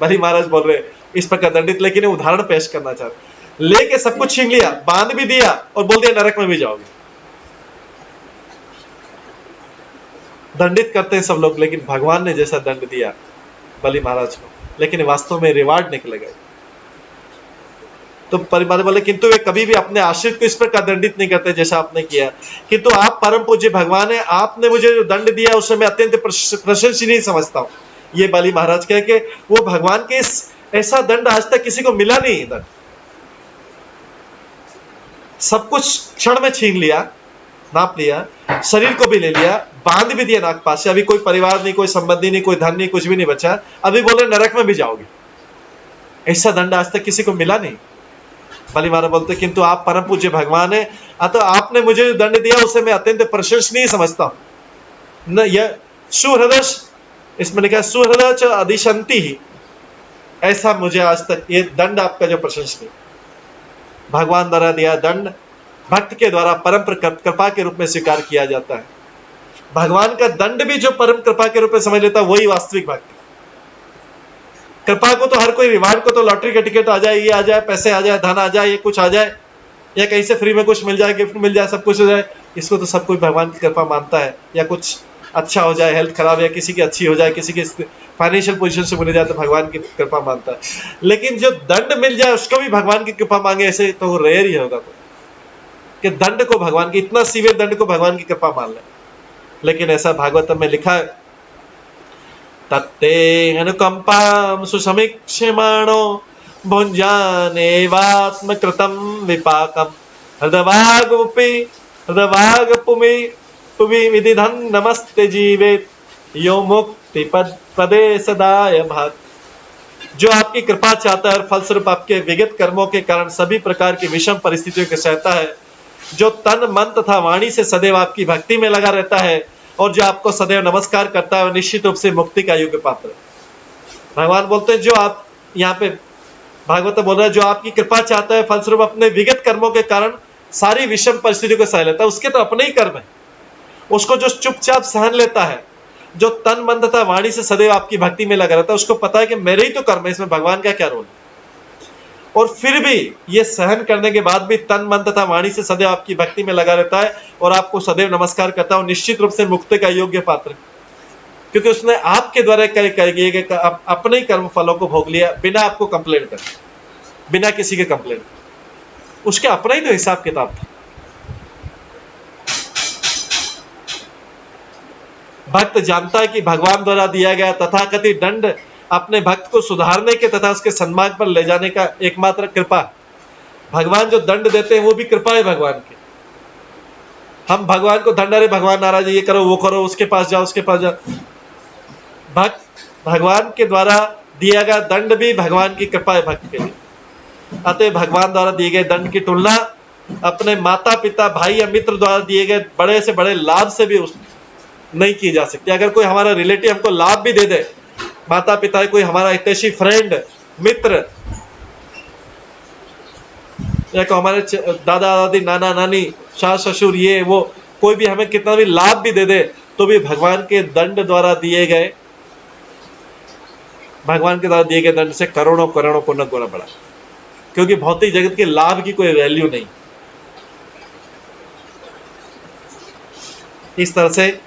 बलि महाराज बोल रहे इस प्रकार दंडित, लेकिन उदाहरण पेश करना चाहते, लेके सब कुछ छीन लिया, बांध भी दिया और बोल दिया नरक में भी जाओगे। दंडित करते हैं सब लोग, लेकिन भगवान ने जैसा दंड दिया बलि महाराज को, लेकिन वास्तव में रिवार्ड निकलेगा। तो परिवार बोले, किंतु वे कभी भी अपने आश्रित को इस प्रकार दंडित नहीं करते जैसा आपने किया, किंतु आप परम पूज्य भगवान है, आपने मुझे जो दंड दिया उसे मैं अत्यंत प्रशंसनीय समझता हूं। ये बलि महाराज कह के वो भगवान के ऐसा दंड आज तक किसी को मिला नहीं। दंड सब कुछ क्षण में छीन लिया, नाप लिया, शरीर को भी ले लिया, बांध भी दिया नाग पास से, अभी कोई परिवार नहीं, कोई संबंधी नहीं, कोई धन नहीं, कुछ भी नहीं बचा, अभी बोले नरक में भी जाओगे। ऐसा दंड आज तक किसी को मिला नहीं। बलि महाराज बोलते, किंतु आप परम पूज्य भगवान है, अतः आपने मुझे जो दंड दिया उसे मैं अत्यंत प्रशंसनीय समझता हूं। न यह सुहृदय, इसमें लिखा है सुहृदय अधिशंति ही, ऐसा मुझे आज तक ये दंड आपका जो प्रशंसनीय भगवान द्वारा दिया दंड भक्त के द्वारा परम कृपा के रूप में स्वीकार किया जाता है। भगवान का दंड भी जो परम कृपा के रूप में समझ लेता है वही वास्तविक भक्त। कृपा को तो हर कोई, रिवार्ड को तो लॉटरी का टिकट आ जाए, ये आ जाए, पैसे आ जाए, धन आ जाए, ये कुछ आ जाए, या कहीं से फ्री में कुछ मिल जाए, गिफ्ट मिल जाए, सब कुछ हो जाए, इसको तो सब कोई भगवान की कृपा मानता है। या कुछ अच्छा हो जाए, हेल्थ खराब है, किसी की अच्छी हो जाए, किसी की फाइनेंशियल पोजीशन से मिल जाए तो भगवान की कृपा मानता है। लेकिन जो दंड मिल जाए उसको भी भगवान की कृपा मांगे, ऐसे तो रेयर ही होगा कि दंड को भगवान की, इतना सीवियर दंड को भगवान की कृपा मान ले। लेकिन ऐसा भागवतम में लिखा है, तत्ते अनुकंपां सुसमीक्ष्यमाणो भुञ्जानेवात्म कृतं विपाकम् हृदवागपुमि विदिधं नमस्ते जीवेत यो मुक्ति पदे सदाय भाग। जो आपकी कृपा चाहता है और फलस्वरूप आपके विगत कर्मों के कारण सभी प्रकार की विषम परिस्थितियों को सहता है, जो तन मन तथा वाणी से सदैव आपकी भक्ति में लगा रहता है और जो आपको सदैव नमस्कार करता है, और निश्चित रूप से मुक्ति का योग्य पात्र है। भगवान बोलते हैं, जो आप यहाँ पे भागवत बोल रहा है, जो आपकी कृपा चाहता है फलस्वरूप अपने विगत कर्मों के कारण सारी विषम परिस्थितियों को सह लेता है, उसके तो अपने ही कर्म है, उसको जो चुपचाप सहन लेता है, जो तन मन तथा वाणी से सदैव आपकी भक्ति में लगा रहता है, उसको पता है कि मेरे ही तो कर्म है, इसमें भगवान का क्या रोल है। और फिर भी ये सहन करने के बाद भी तन मन तथा वाणी से सदैव आपकी भक्ति में लगा रहता है और आपको सदैव नमस्कार करता है, और निश्चित रूप से मुक्ति का योग्य पात्र, क्योंकि उसने आपके द्वारा अपने ही कर्म फलों को भोग लिया, बिना आपको कंप्लेंट कर, बिना किसी के कंप्लेंट, उसके अपना ही तो हिसाब किताब था। भक्त जानता है कि भगवान द्वारा दिया गया तथाकथित दंड अपने भक्त को सुधारने के तथा उसके सन्मार्ग पर ले जाने का एकमात्र कृपा। भगवान जो दंड देते हैं वो भी कृपा है भगवान की। हम भगवान को दंड, अरे भगवान नाराज है, ये करो वो करो, उसके पास जाओ उसके पास जाओ। भक्त भगवान के द्वारा दिया गया दंड भी भगवान की कृपा है भक्त के लिए। अतः भगवान द्वारा दिए गए दंड की तुलना अपने माता पिता भाई या मित्र द्वारा दिए गए बड़े से बड़े लाभ से भी नहीं की जा सकती। अगर कोई हमारा रिलेटिव हमको लाभ भी दे दे, माता पिता, कोई हमारा हितैषी फ्रेंड मित्र, या को हमारे दादा दादी नाना नानी सास ससुर ये वो, कोई भी हमें कितना भी लाभ भी दे दे तो भी भगवान के द्वारा दिए गए दंड से करोड़ों करोड़ों पुण्य गुना बड़ा, क्योंकि भौतिक जगत के लाभ की कोई वैल्यू नहीं। इस तरह से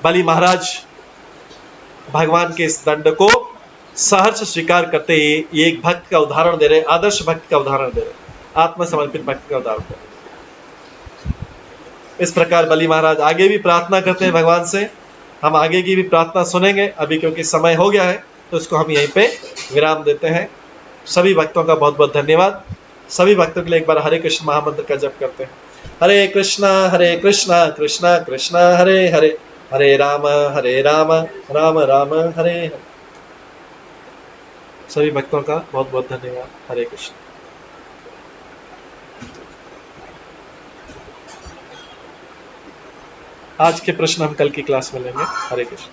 बलि महाराज भगवान के इस दंड को सहर्ष स्वीकार करते ही ये एक भक्त का उदाहरण दे रहे, आदर्श भक्त का उदाहरण दे रहे, आत्मसमर्पित भक्त का उदाहरण दे रहे। इस प्रकार बलि महाराज आगे भी प्रार्थना करते हैं भगवान से। हम आगे की भी प्रार्थना सुनेंगे अभी, क्योंकि समय हो गया है तो इसको हम यहीं पे विराम देते हैं। सभी भक्तों का बहुत बहुत धन्यवाद। सभी भक्तों के लिए एक बार हरे कृष्ण महामंत्र का जप करते हैं। हरे कृष्णा कृष्णा कृष्णा हरे हरे, हरे राम राम राम हरे हरे। सभी भक्तों का बहुत बहुत धन्यवाद। हरे कृष्ण। आज के प्रश्न हम कल की क्लास में लेंगे। हरे कृष्ण।